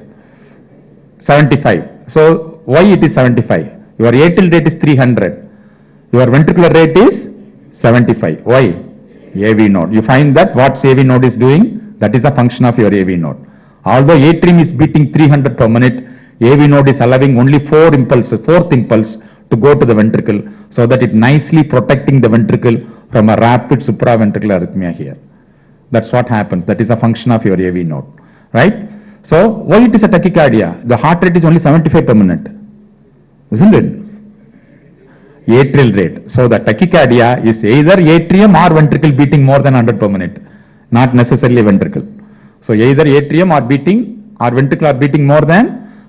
75. So why it is 75? Your atrial rate is 300. Your ventricular rate is 75. Why? AV node. You find that what AV node is doing, that is a function of your AV node. Although atrium is beating 300 per minute, AV node is allowing only fourth impulse to go to the ventricle, so that it nicely protecting the ventricle from a rapid supraventricular arrhythmia here. That's what happens. That is a function of your AV node. right? So why it is a tachycardia? The heart rate is only 75 per minute, isn't it? Atrial rate. So the tachycardia is either atrium or ventricle beating more than 100 per minute, not necessarily ventricle. So either atrium or beating or ventricle are beating more than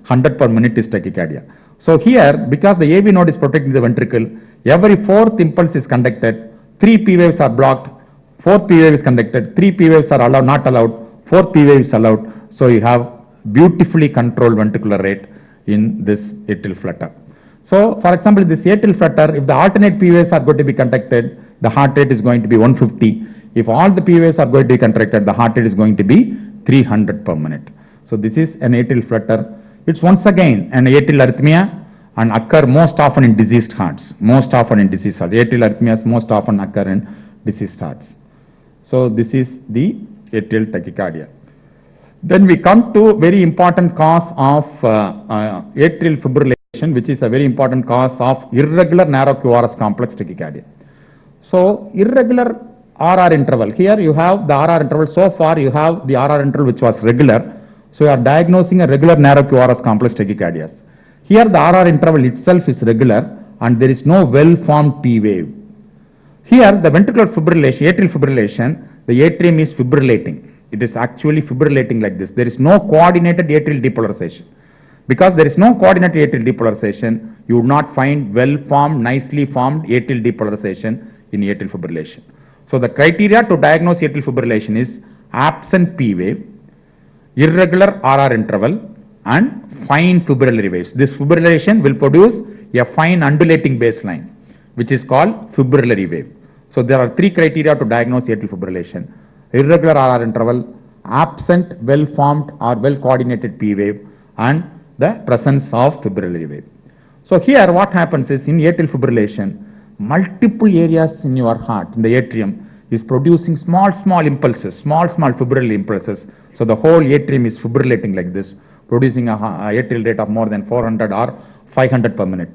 100 per minute is tachycardia. So here, because the AV node is protecting the ventricle, every fourth impulse is conducted, 3 P waves are blocked, fourth P wave is conducted, 3 P waves are allowed, not allowed, fourth P wave is allowed. So you have beautifully controlled ventricular rate in this atrial flutter. So for example, this atrial flutter, if the alternate P waves are going to be conducted, the heart rate is going to be 150. If all the P waves are going to be contracted, the heart rate is going to be 300 per minute. So this is an atrial flutter. It's once again an atrial arrhythmia and occur most often in diseased hearts. Most often in diseased hearts. Atrial arrhythmias most often occur in diseased hearts. So this is the atrial tachycardia. Then we come to very important cause of atrial fibrillation, which is a very important cause of irregular narrow QRS complex tachycardia. So irregular RR interval. Here you have the RR interval. So far you have the RR interval which was regular. So you are diagnosing a regular narrow QRS complex tachycardia. Here the RR interval itself is regular and there is no well-formed P wave. Here the ventricular fibrillation, atrial fibrillation, the atrium is fibrillating. It is actually fibrillating like this. There is no coordinated atrial depolarization. Because there is no coordinated atrial depolarization, you would not find well-formed, nicely formed atrial depolarization in atrial fibrillation. So the criteria to diagnose atrial fibrillation is absent P wave, irregular RR interval and fine fibrillary waves. This fibrillation will produce a fine undulating baseline which is called fibrillary wave. So there are 3 criteria to diagnose atrial fibrillation: irregular RR interval, absent well-formed or well-coordinated P wave and the presence of fibrillary wave. So here what happens is in atrial fibrillation, multiple areas in your heart, in the atrium, is producing small impulses, small fibrillary impulses. So the whole atrium is fibrillating like this, producing a atrial rate of more than 400 or 500 per minute.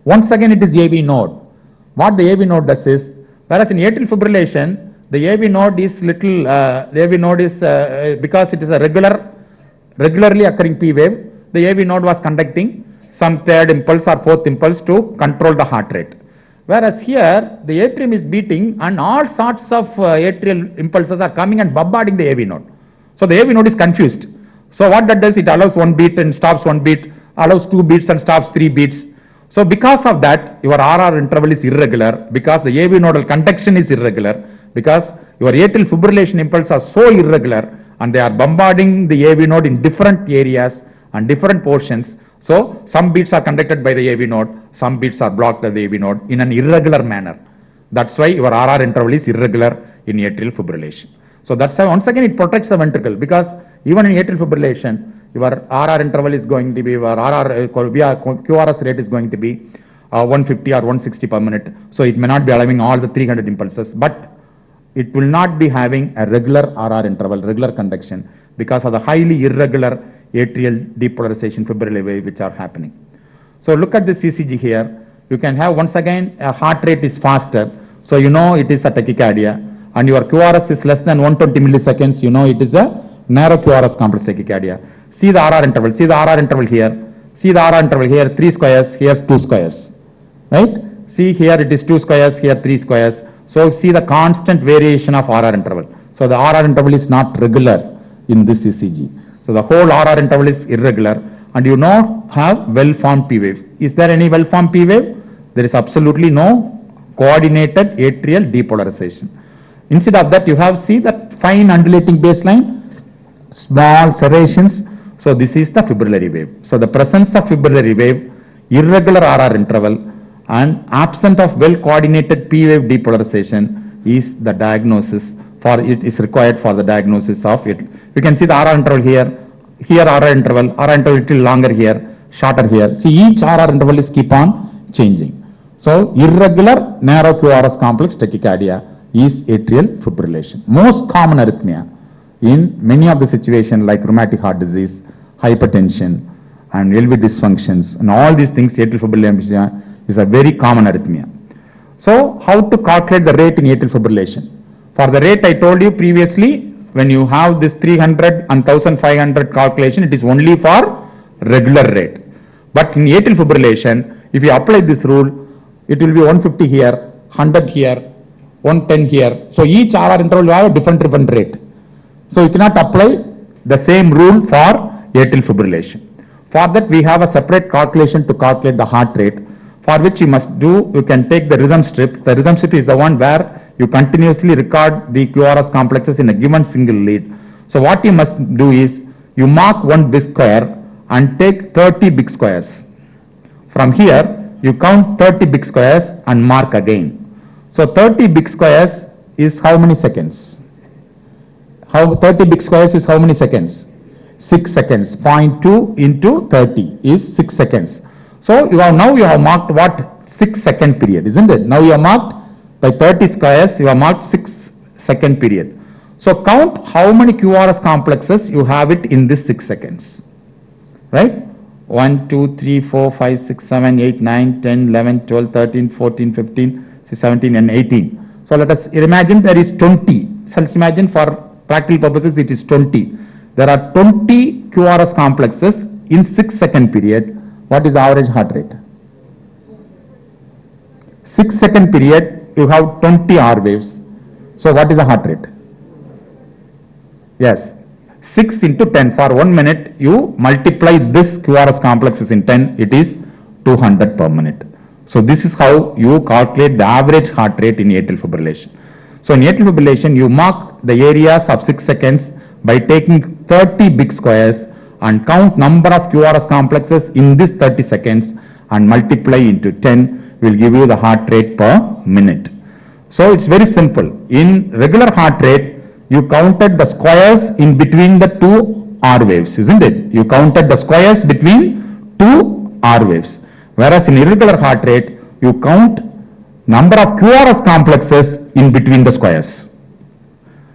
Once again it is AV node. What the AV node does is, whereas in atrial fibrillation, the AV node is because it is a regularly occurring P wave, the AV node was conducting some third impulse or fourth impulse to control the heart rate. Whereas here, the atrium is beating and all sorts of atrial impulses are coming and bombarding the AV node. So the AV node is confused. So what that does, it allows 1 beat and stops 1 beat, allows 2 beats and stops 3 beats. So because of that, your RR interval is irregular, because the AV nodal conduction is irregular, because your atrial fibrillation impulses are so irregular and they are bombarding the AV node in different areas and different portions. So some beats are conducted by the AV node, some beats are blocked by the AV node in an irregular manner. That's why your RR interval is irregular in atrial fibrillation. So that's why once again it protects the ventricle, because even in atrial fibrillation, your RR interval is going to be, your QRS rate is going to be 150 or 160 per minute. So it may not be allowing all the 300 impulses, but it will not be having a regular RR interval, regular conduction, because of the highly irregular atrial depolarization fibrillary wave which are happening. So look at the ECG here. You can have once again a heart rate is faster, so you know it is a tachycardia, and your QRS is less than 120 milliseconds, you know it is a narrow QRS complex tachycardia. See the RR interval, see the RR interval here, see the RR interval here 3 squares, here 2 squares, right? See here it is 2 squares, here 3 squares. So see the constant variation of RR interval. So the RR interval is not regular in this ECG. So the whole RR interval is irregular and you don't have well-formed P wave. Is there any well-formed P wave? There is absolutely no coordinated atrial depolarization. Instead of that, you have see that fine undulating baseline, small serrations. So this is the fibrillary wave. So the presence of fibrillary wave, irregular RR interval and absence of well-coordinated P wave depolarization is the diagnosis for it is required for the diagnosis of it. You can see the RR interval here. Here RR interval little longer here, shorter here. See each RR interval is keep on changing. So irregular narrow QRS complex tachycardia is atrial fibrillation. Most common arrhythmia in many of the situations like rheumatic heart disease, hypertension and LV dysfunctions and all these things, atrial fibrillation is a very common arrhythmia. So how to calculate the rate in atrial fibrillation? For the rate I told you previously, when you have this 300 and 1500 calculation, it is only for regular rate. But in atrial fibrillation, if you apply this rule, it will be 150 here, 100 here, 110 here. So each RR interval will have a different rate. So you cannot apply the same rule for atrial fibrillation. For that we have a separate calculation to calculate the heart rate, for which you must do, you can take the rhythm strip. The rhythm strip is the one where you continuously record the QRS complexes in a given single lead. So what you must do is, you mark one big square and take 30 big squares. From here, you count 30 big squares and mark again. So 30 big squares is how many seconds? 30 big squares is how many seconds? 6 seconds. 0.2 into 30 is 6 seconds. So you have marked what? 6 second period, isn't it? Now you have marked by 30 squares, you have marked 6 second period. So count how many QRS complexes you have it in this 6 seconds. Right? 1, 2, 3, 4, 5, 6, 7, 8, 9, 10, 11, 12, 13, 14, 15, 17 and 18. So let us imagine there is 20. So let's imagine for practical purposes it is 20. There are 20 QRS complexes in 6 second period. What is the average heart rate? 6 second period you have 20 R waves. So what is the heart rate? Yes. 6 into 10 for 1 minute, you multiply this QRS complexes in 10, it is 200 per minute. So this is how you calculate the average heart rate in atrial fibrillation. So in atrial fibrillation, you mark the areas of 6 seconds by taking 30 big squares and count number of QRS complexes in this 30 seconds and multiply into 10 will give you the heart rate per minute. So it's very simple. In regular heart rate, you counted the squares in between the two R waves, isn't it? You counted the squares between two R waves. Whereas in irregular heart rate, you count number of QRS complexes in between the squares.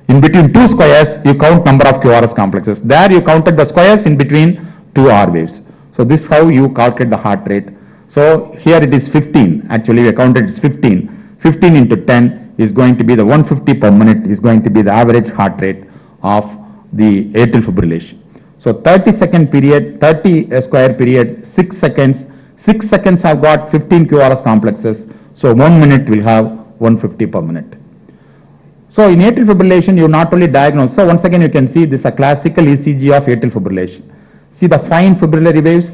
In between two squares, you count number of QRS complexes. There you counted the squares in between two R waves. So this is how you calculate the heart rate. So here it is 15. Actually, we counted it is 15. 15 into 10 is going to be the 150 per minute is going to be the average heart rate of the atrial fibrillation. So 30 second period, 30 square period, 6 seconds. 6 seconds have got 15 QRS complexes. So 1 minute will have 150 per minute. So in atrial fibrillation, you not only diagnose. So once again, you can see this is a classical ECG of atrial fibrillation. See the fine fibrillary waves.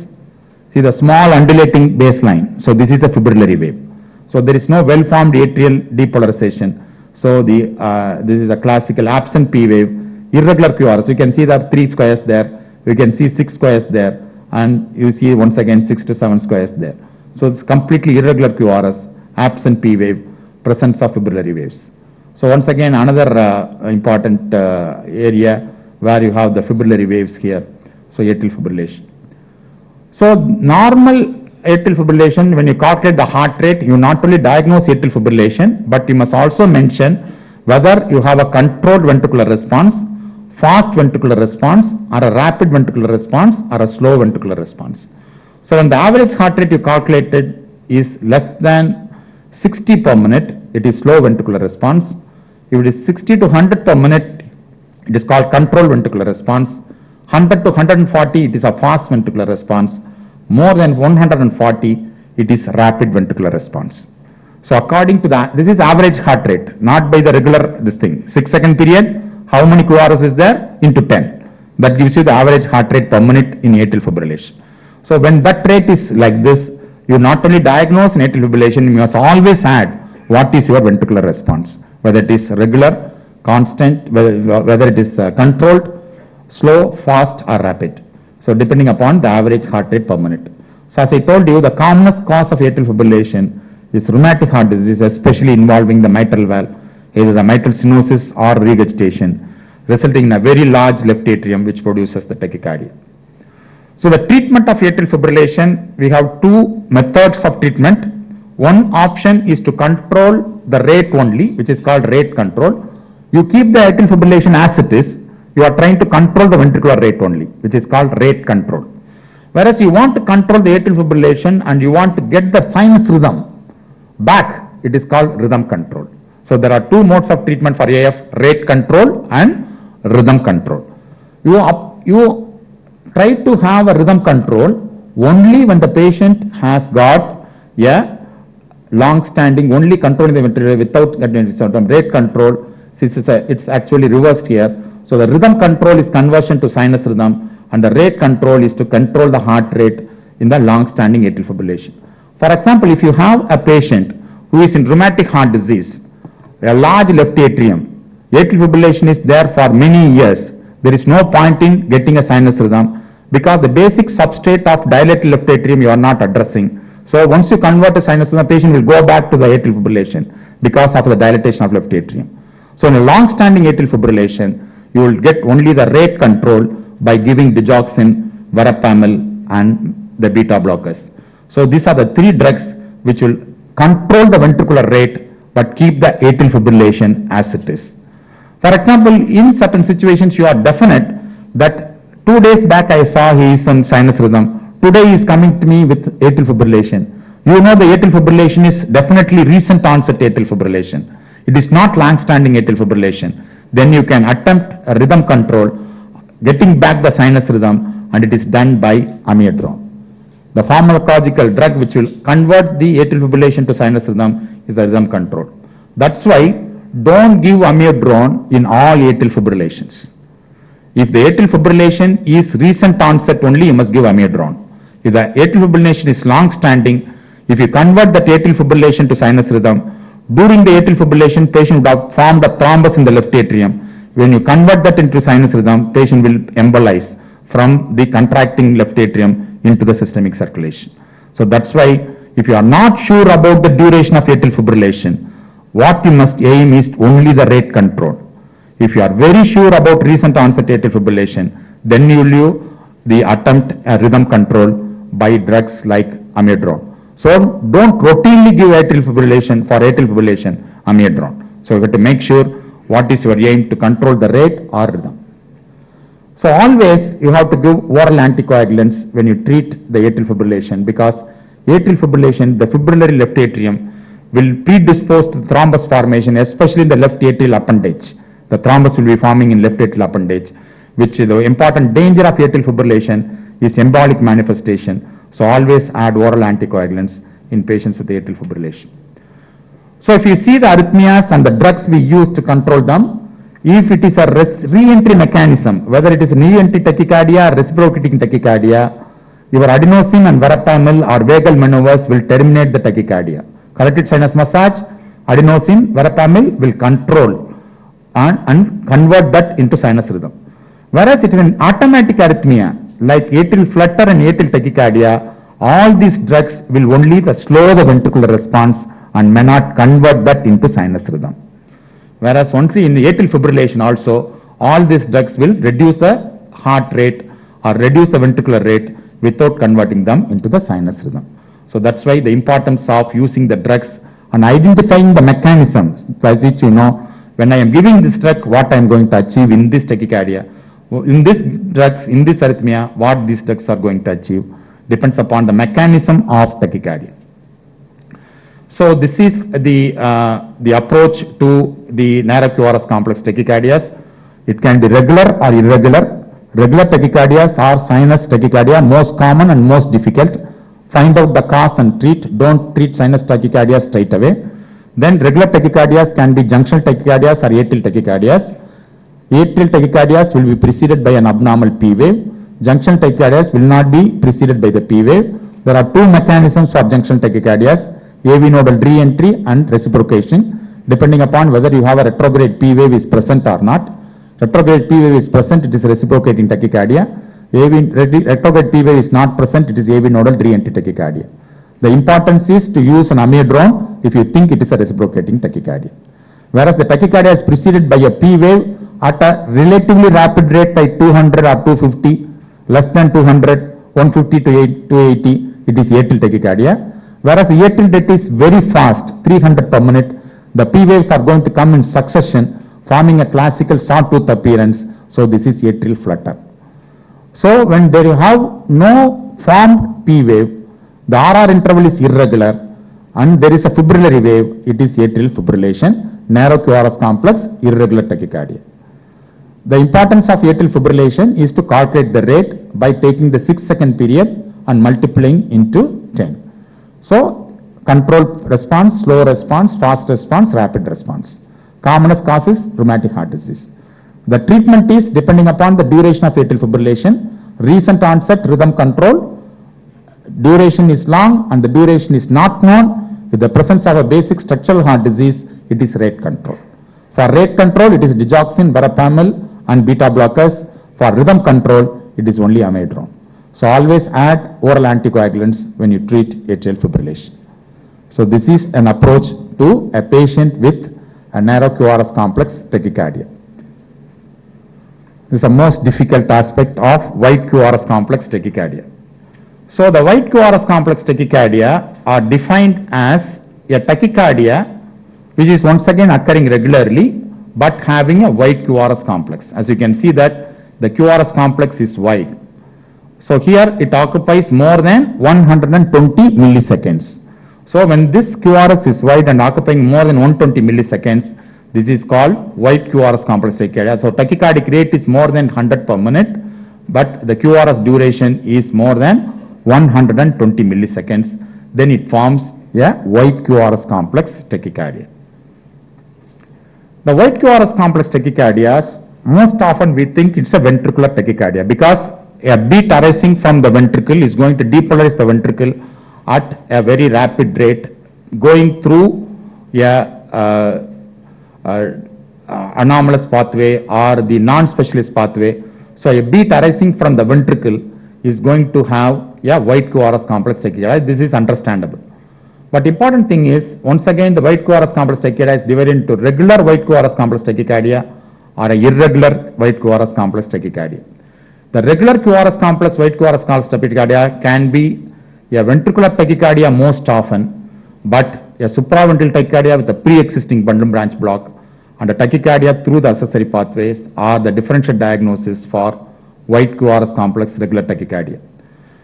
See the small undulating baseline. So this is a fibrillary wave. So there is no well-formed atrial depolarization. So this is a classical absent P wave, irregular QRS. You can see the 3 squares there. You can see 6 squares there, and you see once again 6 to 7 squares there. So it's completely irregular QRS, absent P wave, presence of fibrillary waves. So once again another important area where you have the fibrillary waves here. So atrial fibrillation. So normal atrial fibrillation, when you calculate the heart rate, you not only diagnose atrial fibrillation, but you must also mention whether you have a controlled ventricular response, fast ventricular response, or a rapid ventricular response, or a slow ventricular response. So when the average heart rate you calculated is less than 60 per minute, it is slow ventricular response. If it is 60 to 100 per minute, it is called controlled ventricular response. 100 to 140, it is a fast ventricular response. More than 140, it is rapid ventricular response. So according to that, this is average heart rate, not by the regular this thing. 6 second period, how many QRS is there? Into 10. That gives you the average heart rate per minute in atrial fibrillation. So when that rate is like this, you not only diagnose in atrial fibrillation, you must always add what is your ventricular response, whether it is regular, constant, whether it is controlled, slow, fast or rapid. So depending upon the average heart rate per minute. So as I told you, the commonest cause of atrial fibrillation is rheumatic heart disease, especially involving the mitral valve, either the mitral stenosis or regurgitation, resulting in a very large left atrium which produces the tachycardia. So the treatment of atrial fibrillation, we have two methods of treatment. One option is to control the rate only, which is called rate control. You keep the atrial fibrillation as it is. You are trying to control the ventricular rate only, which is called rate control. Whereas you want to control the atrial fibrillation and you want to get the sinus rhythm back, it is called rhythm control. So there are two modes of treatment for AF, rate control and rhythm control. You try to have a rhythm control only when the patient has got a long-standing, only controlling the ventricle without some rate control. It's actually reversed here. So the rhythm control is conversion to sinus rhythm, and the rate control is to control the heart rate in the long-standing atrial fibrillation. For example, if you have a patient who is in rheumatic heart disease, a large left atrium, atrial fibrillation is there for many years, there is no point in getting a sinus rhythm because the basic substrate of dilated left atrium you are not addressing. So once you convert a sinus rhythm, the patient will go back to the atrial fibrillation because of the dilatation of left atrium. So in a long-standing atrial fibrillation, you will get only the rate control by giving digoxin, verapamil, and the beta blockers. So these are the three drugs which will control the ventricular rate but keep the atrial fibrillation as it is. For example, in certain situations you are definite that 2 days back I saw he is on sinus rhythm. Today he is coming to me with atrial fibrillation. You know the atrial fibrillation is definitely recent onset atrial fibrillation. It is not long-standing atrial fibrillation. Then you can attempt a rhythm control, getting back the sinus rhythm, and it is done by amiodarone. The pharmacological drug which will convert the atrial fibrillation to sinus rhythm is the rhythm control. That's why don't give amiodarone in all atrial fibrillations. If the atrial fibrillation is recent onset only, you must give amiodarone. If the atrial fibrillation is long-standing, if you convert that atrial fibrillation to sinus rhythm, during the atrial fibrillation, patient would have formed a thrombus in the left atrium. When you convert that into sinus rhythm, patient will embolize from the contracting left atrium into the systemic circulation. So that's why if you are not sure about the duration of atrial fibrillation, what you must aim is only the rate control. If you are very sure about recent onset atrial fibrillation, then you will attempt a rhythm control by drugs like amiodarone. So don't routinely give atrial fibrillation for atrial fibrillation amiodarone. So you have to make sure what is your aim to control the rate or rhythm. So always you have to give oral anticoagulants when you treat the atrial fibrillation because atrial fibrillation, the fibrillary left atrium will predispose to thrombus formation, especially in the left atrial appendage. The thrombus will be forming in left atrial appendage, which is the important danger of atrial fibrillation is embolic manifestation. So always add oral anticoagulants in patients with atrial fibrillation. So if you see the arrhythmias and the drugs we use to control them, if it is a re-entry mechanism, whether it is an re-entry tachycardia or reciprocating tachycardia, your adenosine and verapamil or vagal maneuvers will terminate the tachycardia. Carotid sinus massage, adenosine, verapamil will control and convert that into sinus rhythm. Whereas it is an automatic arrhythmia like atrial flutter and atrial tachycardia, all these drugs will only slow the ventricular response and may not convert that into sinus rhythm. Whereas once in the atrial fibrillation also, all these drugs will reduce the heart rate or reduce the ventricular rate without converting them into the sinus rhythm. So that's why the importance of using the drugs and identifying the mechanisms by which you know when I am giving this drug what I am going to achieve in this tachycardia, in this drugs, in this arrhythmia, what these drugs are going to achieve depends upon the mechanism of tachycardia. So this is the approach to the narrow QRS complex tachycardias. It can be regular or irregular. Regular tachycardias are sinus tachycardia, most common and most difficult. Find out the cause and treat. Don't treat sinus tachycardias straight away. Then regular tachycardias can be junctional tachycardias or atrial tachycardias. Atrial tachycardias will be preceded by an abnormal P wave. Junctional tachycardias will not be preceded by the P wave. There are two mechanisms for junctional tachycardias, AV nodal re-entry and reciprocation, depending upon whether you have a retrograde P wave is present or not. Retrograde P wave is present, it is reciprocating tachycardia. Retrograde P wave is not present, it is AV nodal re-entry tachycardia. The importance is to use an amiodarone if you think it is a reciprocating tachycardia. Whereas the tachycardia is preceded by a P wave at a relatively rapid rate like 200 or 250, less than 200, 150 to 280, it is atrial tachycardia. Whereas the atrial rate is very fast, 300 per minute. The P waves are going to come in succession, forming a classical sawtooth appearance. So this is atrial flutter. So when there you have no formed P wave, the RR interval is irregular and there is a fibrillary wave, it is atrial fibrillation, narrow QRS complex, irregular tachycardia. The importance of atrial fibrillation is to calculate the rate by taking the 6-second period and multiplying into 10. So, controlled response, slow response, fast response, rapid response. Commonest cause is rheumatic heart disease. The treatment is depending upon the duration of atrial fibrillation, recent onset, rhythm control, duration is long and the duration is not known. With the presence of a basic structural heart disease, it is rate control. For rate control, it is digoxin, verapamil and beta blockers. For rhythm control, it is only amiodarone. So always add oral anticoagulants when you treat atrial fibrillation. So this is an approach to a patient with a narrow QRS complex tachycardia. This is the most difficult aspect of wide QRS complex tachycardia. So the wide QRS complex tachycardia are defined as a tachycardia which is once again occurring regularly but having a wide QRS complex. As you can see that the QRS complex is wide. So here it occupies more than 120 milliseconds. So when this QRS is wide and occupying more than 120 milliseconds, this is called wide QRS complex tachycardia. So tachycardic rate is more than 100 per minute, but the QRS duration is more than 120 milliseconds. Then it forms a wide QRS complex tachycardia. The wide QRS complex tachycardias, most often we think it's a ventricular tachycardia because a beat arising from the ventricle is going to depolarize the ventricle at a very rapid rate, going through a anomalous pathway or the non-specialist pathway. So a beat arising from the ventricle is going to have a wide QRS complex tachycardia. This is understandable. But important thing is, once again, the wide QRS complex tachycardia is divided into regular wide QRS complex tachycardia or a irregular wide QRS complex tachycardia. The regular QRS complex wide QRS complex tachycardia can be a ventricular tachycardia most often, but a supraventricular tachycardia with a pre-existing bundle branch block and a tachycardia through the accessory pathways are the differential diagnosis for wide QRS complex regular tachycardia.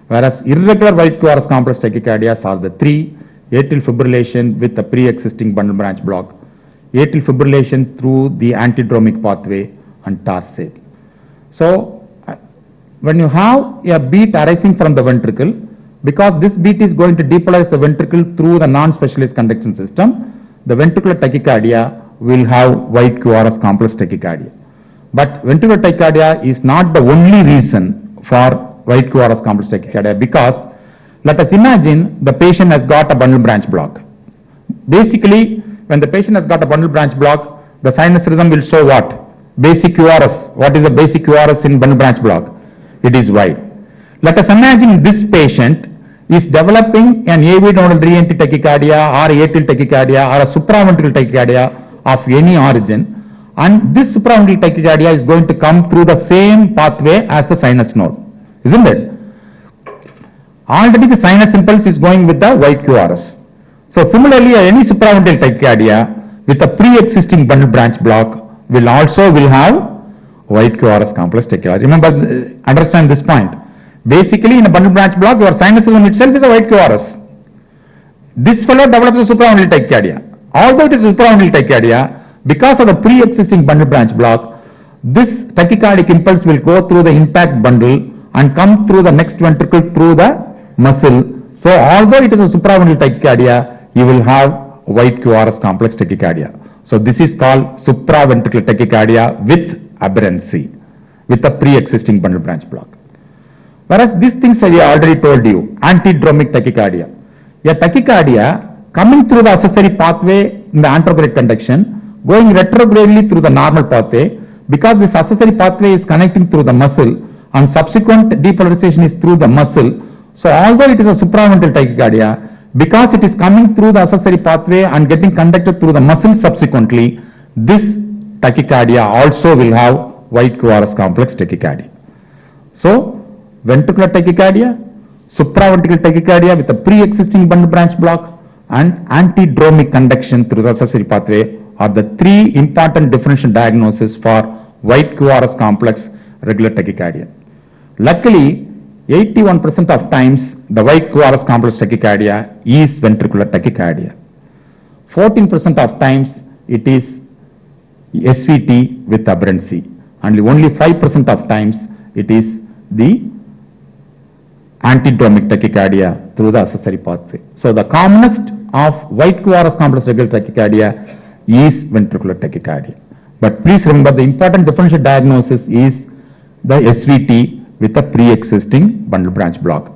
Whereas irregular wide QRS complex tachycardias are the three: atrial fibrillation with a pre-existing bundle branch block, atrial fibrillation through the antidromic pathway, and tarsal. So, when you have a beat arising from the ventricle, because this beat is going to depolarize the ventricle through the non-specialist conduction system, the ventricular tachycardia will have wide QRS complex tachycardia. But ventricular tachycardia is not the only reason for wide QRS complex tachycardia, because let us imagine the patient has got a bundle branch block. Basically, when the patient has got a bundle branch block, the sinus rhythm will show what? Basic QRS. What is the basic QRS in bundle branch block? It is wide. Let us imagine this patient is developing an AV nodal re-entry tachycardia or atrial tachycardia or a supraventricular tachycardia of any origin, and this supraventricular tachycardia is going to come through the same pathway as the sinus node, isn't it? Already the sinus impulse is going with the wide QRS. So similarly, any supraventricular tachycardia with a pre-existing bundle branch block will have wide QRS complex tachycardia. Remember, understand this point. Basically, in a bundle branch block, your sinus rhythm itself is a wide QRS. This fellow develops a supraventricular tachycardia. Although it is a supraventricular tachycardia, because of the pre-existing bundle branch block, this tachycardic impulse will go through the impact bundle and come through the next ventricle through the muscle. So, although it is a supraventricular tachycardia, you will have wide QRS complex tachycardia. So, this is called supraventricular tachycardia with aberrancy, with a pre-existing bundle branch block. Whereas these things I already told you, antidromic tachycardia. A tachycardia coming through the accessory pathway in the anterograde conduction, going retrogradely through the normal pathway, because this accessory pathway is connecting through the muscle and subsequent depolarization is through the muscle. So although it is a supraventricular tachycardia, because it is coming through the accessory pathway and getting conducted through the muscle subsequently, this tachycardia also will have wide QRS complex tachycardia. So, ventricular tachycardia, supraventricular tachycardia with a pre-existing bundle branch block, and antidromic conduction through the accessory pathway are the three important differential diagnoses for wide QRS complex regular tachycardia. Luckily, 81% of times the wide QRS complex tachycardia is ventricular tachycardia. 14% of times it is SVT with aberrancy, and only 5% of times it is the antidromic tachycardia through the accessory pathway. So the commonest of white QRS complex regular tachycardia is ventricular tachycardia. But please remember, the important differential diagnosis is the SVT with a pre-existing bundle branch block.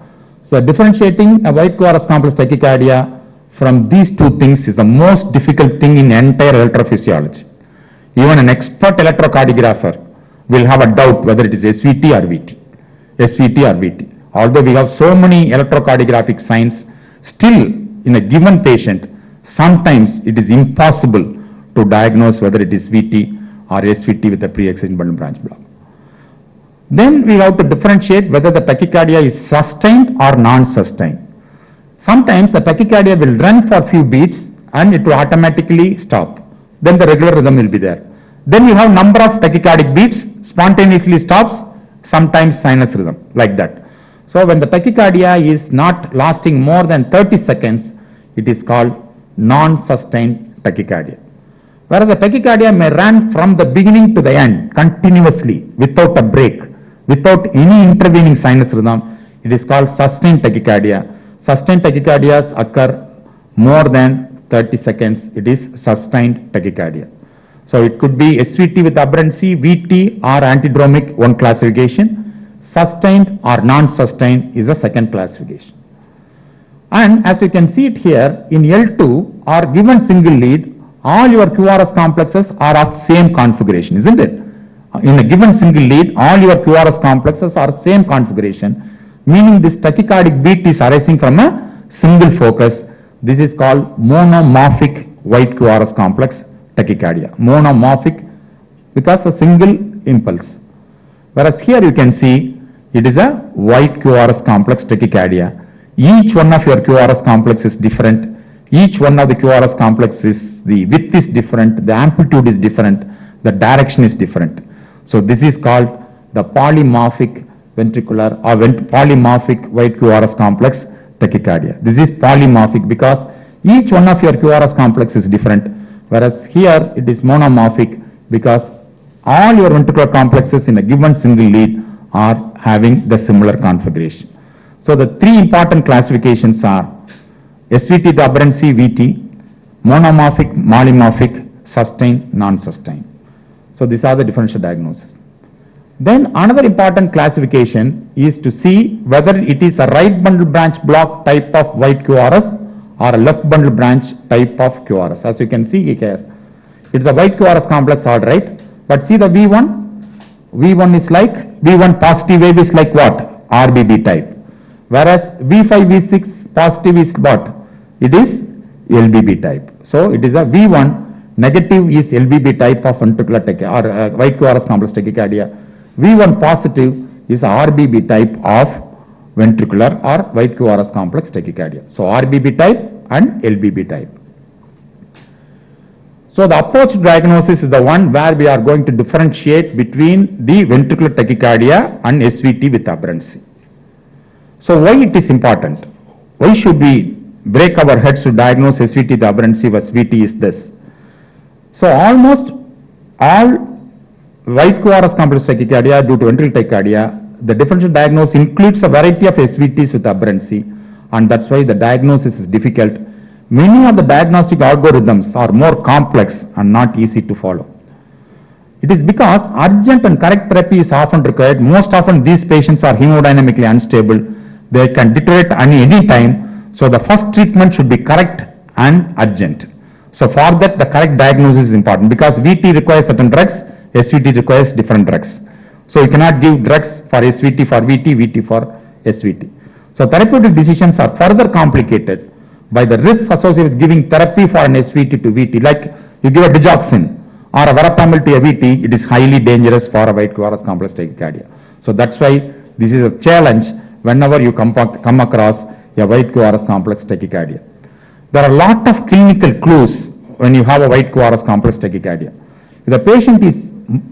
So differentiating a white QRS complex tachycardia from these two things is the most difficult thing in entire electrophysiology. Even an expert electrocardiographer will have a doubt whether it is SVT or VT. SVT or VT. Although we have so many electrocardiographic signs, still in a given patient, sometimes it is impossible to diagnose whether it is VT or SVT with a pre-existing bundle branch block. Then we have to differentiate whether the tachycardia is sustained or non-sustained. Sometimes the tachycardia will run for a few beats and it will automatically stop. Then the regular rhythm will be there. Then you have number of tachycardic beats, spontaneously stops, sometimes sinus rhythm, like that. So when the tachycardia is not lasting more than 30 seconds, it is called non-sustained tachycardia. Whereas the tachycardia may run from the beginning to the end continuously without a break, without any intervening sinus rhythm, it is called sustained tachycardia. Sustained tachycardias occur more than 30 seconds, it is sustained tachycardia. So it could be SVT with aberrancy, VT or antidromic, one classification. Sustained or non-sustained is the second classification. And as you can see it here, in L2 or given single lead, all your QRS complexes are of same configuration, isn't it? In a given single lead, all your QRS complexes are same configuration, meaning this tachycardic beat is arising from a single focus. This is called monomorphic white QRS complex tachycardia. Monomorphic because a single impulse. Whereas here you can see it is a white QRS complex tachycardia. Each one of your QRS complex is different. Each one of the QRS complexes, the width is different, the amplitude is different, the direction is different. So this is called the polymorphic ventricular or polymorphic white QRS complex tachycardia. This is polymorphic because each one of your QRS complex is different, whereas here it is monomorphic because all your ventricular complexes in a given single lead are having the similar configuration. So the three important classifications are SVT to aberrancy VT, monomorphic, polymorphic, sustained, non-sustained. So these are the differential diagnosis. Then another important classification is to see whether it is a right bundle branch block type of white QRS or a left bundle branch type of QRS. As you can see here, it is a white QRS complex, all right. But see the V1, V1 is like, V1 positive wave is like what? RBB type. Whereas V5, V6 positive is what? It is LBB type. So it is a V1 negative is LBB type of ventricular tachycardia or white QRS complex tachycardia. V1 positive is RBB type of ventricular or white QRS complex tachycardia. So RBB type and LBB type. So the approach to diagnosis is the one where we are going to differentiate between the ventricular tachycardia and SVT with aberrancy. So why it is important? Why should we break our heads to diagnose SVT with aberrancy versus VT is this. So almost all white QRS complex tachycardia due to ventricular tachycardia, the differential diagnosis includes a variety of SVTs with aberrancy, and that's why the diagnosis is difficult. Many of the diagnostic algorithms are more complex and not easy to follow. It is because urgent and correct therapy is often required. Most often these patients are hemodynamically unstable. They can deteriorate any time. So the first treatment should be correct and urgent. So for that the correct diagnosis is important because VT requires certain drugs, SVT requires different drugs. So you cannot give drugs for SVT for VT, VT for SVT. So therapeutic decisions are further complicated by the risk associated with giving therapy for an SVT to VT. Like you give a digoxin or a verapamil to a VT, it is highly dangerous for a white QRS complex tachycardia. So that's why this is a challenge whenever you come across a white QRS complex tachycardia. There are a lot of clinical clues when you have a white QRS complex tachycardia. If the patient is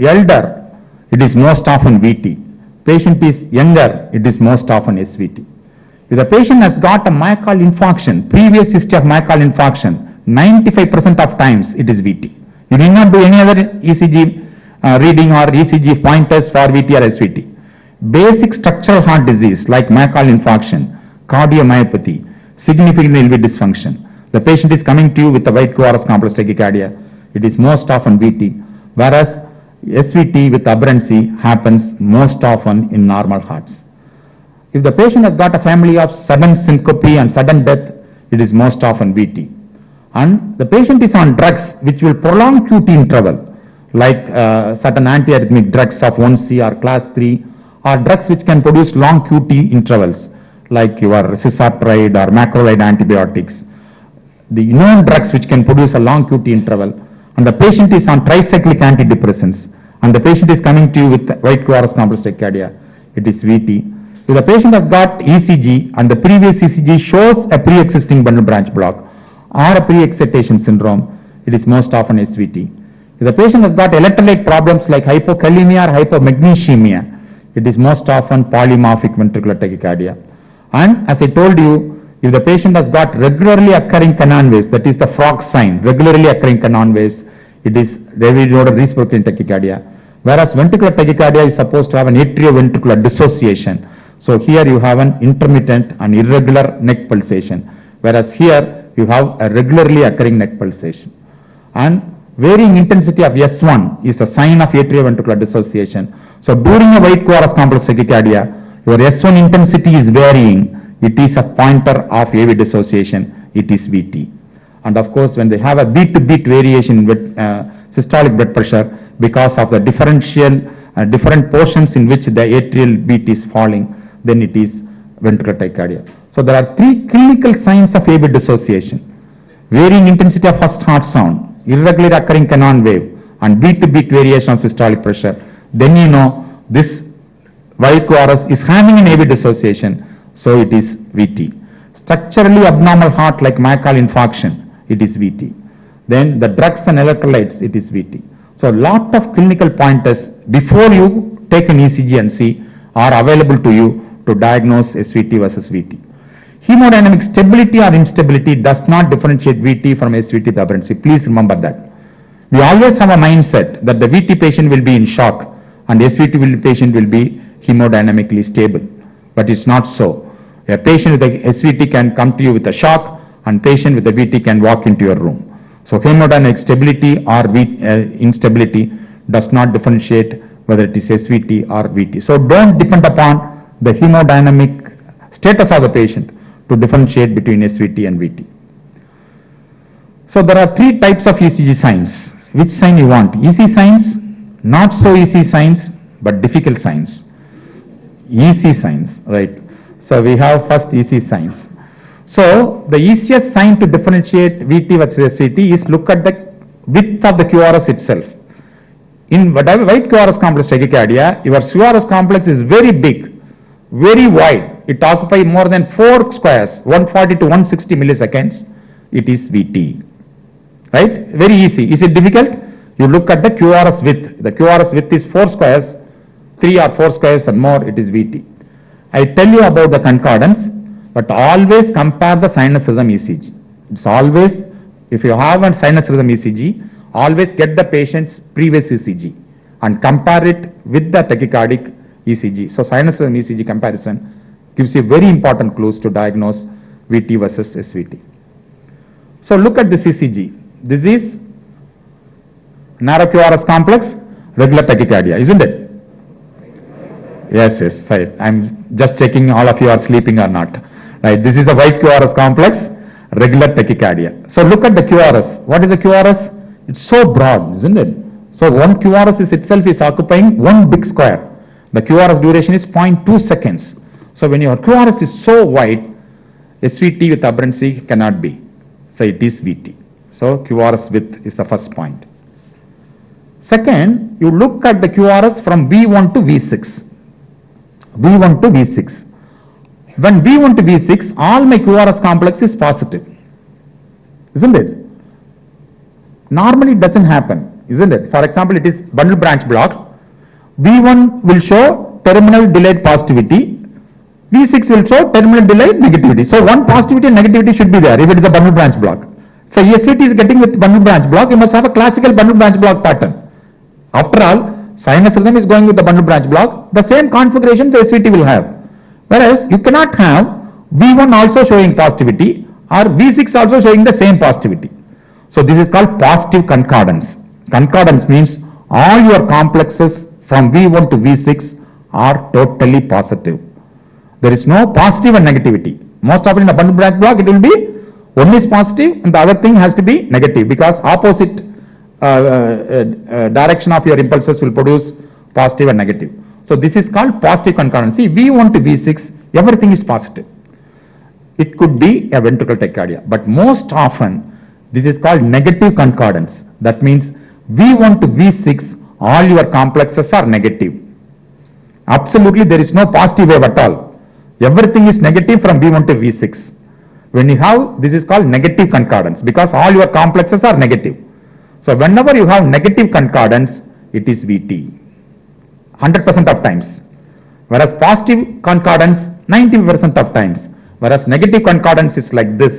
elder, it is most often VT. Patient is younger, it is most often SVT. If the patient has got a myocardial infarction, previous history of myocardial infarction, 95% of times it is VT. You need not do any other ECG reading or ECG pointers for VT or SVT. Basic structural heart disease like myocardial infarction, cardiomyopathy, significant LV dysfunction. The patient is coming to you with a white QRS complex tachycardia. It is most often VT, whereas SVT with aberrancy happens most often in normal hearts. If the patient has got a family of sudden syncope and sudden death, it is most often VT. And the patient is on drugs which will prolong QT interval, like certain antiarrhythmic drugs of 1C or class 3, or drugs which can produce long QT intervals, like your cisatride or macrolide antibiotics. The known drugs which can produce a long QT interval, and the patient is on tricyclic antidepressants, and the patient is coming to you with white QRS complex tachycardia, it is VT. If the patient has got ECG and the previous ECG shows a pre-existing bundle branch block or a pre-excitation syndrome, it is most often SVT. If the patient has got electrolyte problems like hypokalemia or hypomagnesemia, it is most often polymorphic ventricular tachycardia. And as I told you, if the patient has got regularly occurring Cannon waves, that is the frog sign, regularly occurring Cannon waves, it is David-Roder reciprocal tachycardia. Whereas ventricular tachycardia is supposed to have an atrioventricular dissociation. So here you have an intermittent and irregular neck pulsation, whereas here you have a regularly occurring neck pulsation. And varying intensity of S1 is a sign of atrioventricular dissociation. So during a white QRS complex tachycardia, your S1 intensity is varying. It is a pointer of AV dissociation. It is VT. And of course, when they have a beat-to-beat variation with systolic blood pressure because of the differential different portions in which the atrial beat is falling, then it is ventricular tachycardia. So there are three clinical signs of AV dissociation: varying intensity of first heart sound, irregular occurring Cannon wave, and beat-to-beat variation of systolic pressure. Then you know this white QRS is having an AV dissociation, so it is VT. Structurally abnormal heart like myocardial infarction, it is VT. Then the drugs and electrolytes, it is VT. So lot of clinical pointers before you take an ECG and see are available to you to diagnose SVT versus VT. Hemodynamic stability or instability does not differentiate VT from SVT with aberrancy. Please remember that. We always have a mindset that the VT patient will be in shock and SVT patient will be hemodynamically stable. But it's not so. A patient with a SVT can come to you with a shock, and patient with a VT can walk into your room. So hemodynamic stability or instability does not differentiate whether it is SVT or VT. So don't depend upon the hemodynamic status of the patient to differentiate between SVT and VT. So there are three types of ECG signs. Which sign you want? Easy signs, not so easy signs, but difficult signs. Easy signs, right? So we have first easy signs. So the easiest sign to differentiate VT versus SVT is look at the width of the QRS itself. In white QRS complex tachycardia, your QRS complex is very big, very wide. It occupies more than 4 squares, 140 to 160 milliseconds. It is VT. Right? Very easy. Is it difficult? You look at the QRS width. The QRS width is 4 squares, 3 or 4 squares and more, it is VT. I tell you about the concordance, but always compare the sinus rhythm ECG. It's always, if you have a sinus rhythm ECG, always get the patient's previous ECG and compare it with the tachycardic ECG. So sinus rhythm ECG comparison gives you very important clues to diagnose VT versus SVT. So look at this ECG. This is narrow QRS complex, regular tachycardia, isn't it? Yes, right. I'm just checking all of you are sleeping or not. Right. This is a white QRS complex, regular tachycardia. So look at the QRS. What is the QRS? It's so broad, isn't it? So one QRS itself is occupying one big square. The QRS duration is 0.2 seconds. So when your QRS is so wide, SVT with aberrancy cannot be. So it is VT. So QRS width is the first point. Second, you look at the QRS from V1 to V6. V1 to V6. When V1 to V6, all my QRS complex is positive. Isn't it? Normally it doesn't happen, isn't it? For example, it is bundle branch block. V1 will show terminal delayed positivity. V6 will show terminal delayed negativity. So one positivity and negativity should be there if it is a bundle branch block. So SVT is getting with bundle branch block, you must have a classical bundle branch block pattern. After all, sinus rhythm is going with the bundle branch block, the same configuration the SVT will have. Whereas you cannot have V1 also showing positivity or V6 also showing the same positivity. So this is called positive concordance. Concordance means all your complexes from V1 to V6 are totally positive. There is no positive and negativity. Most often in a bundle branch block it will be one is positive and the other thing has to be negative, because opposite direction of your impulses will produce positive and negative. So this is called positive concordancy. V1 to V6, everything is positive. It could be a ventricular tachycardia, but most often this is called negative concordance. That means V1 to V6, all your complexes are negative. Absolutely there is no positive wave at all. Everything is negative from V1 to V6. When you have, this is called negative concordance, because all your complexes are negative. So whenever you have negative concordance, it is VT, 100% of times. Whereas positive concordance, 90% of times. Whereas negative concordance is like this.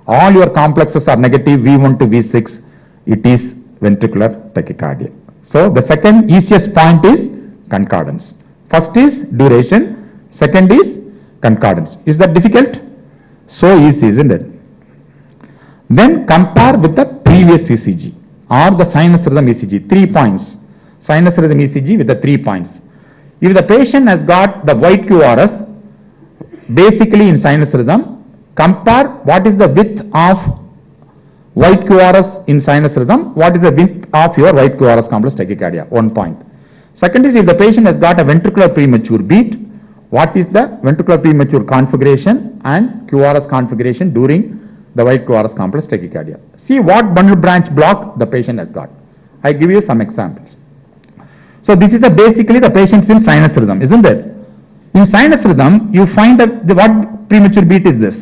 All your complexes are negative, V1 to V6, it is ventricular tachycardia. So the second easiest point is concordance. First is duration, second is concordance. Is that difficult? So easy, isn't it? Then compare with the previous ECG or the sinus rhythm ECG, 3 points. Sinus rhythm ECG with the 3 points. If the patient has got the white QRS, basically in sinus rhythm, compare what is the width of white QRS in sinus rhythm, what is the width of your white QRS complex tachycardia, 1 point. Second is, if the patient has got a ventricular premature beat, what is the ventricular premature configuration and QRS configuration during the white QRS complex tachycardia. See what bundle branch block the patient has got. I give you some examples. So this is basically the patient's in sinus rhythm, isn't it? In sinus rhythm, you find that what premature beat is this?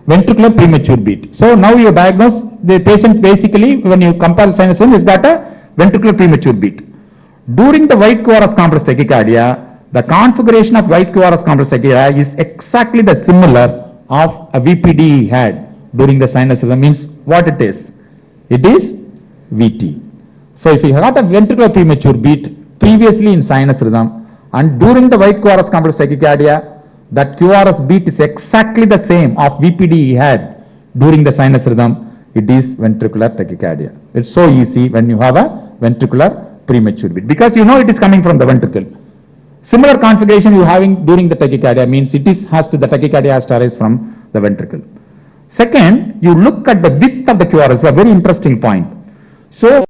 Ventricular premature beat. So now you diagnose the patient basically, when you compare sinus rhythm, is got a ventricular premature beat. During the white QRS complex tachycardia, the configuration of white QRS complex tachycardia is exactly the similar of a VPD he had during the sinus rhythm. Means what it is? It is VT. So if you had a ventricular premature beat previously in sinus rhythm and during the white QRS complex tachycardia, that QRS beat is exactly the same of VPD he had during the sinus rhythm, it is ventricular tachycardia. It's so easy when you have a ventricular premature beat, because you know it is coming from the ventricle. Similar configuration you having during the tachycardia means the tachycardia has to arise from the ventricle. Second, you look at the width of the QRS, a very interesting point. So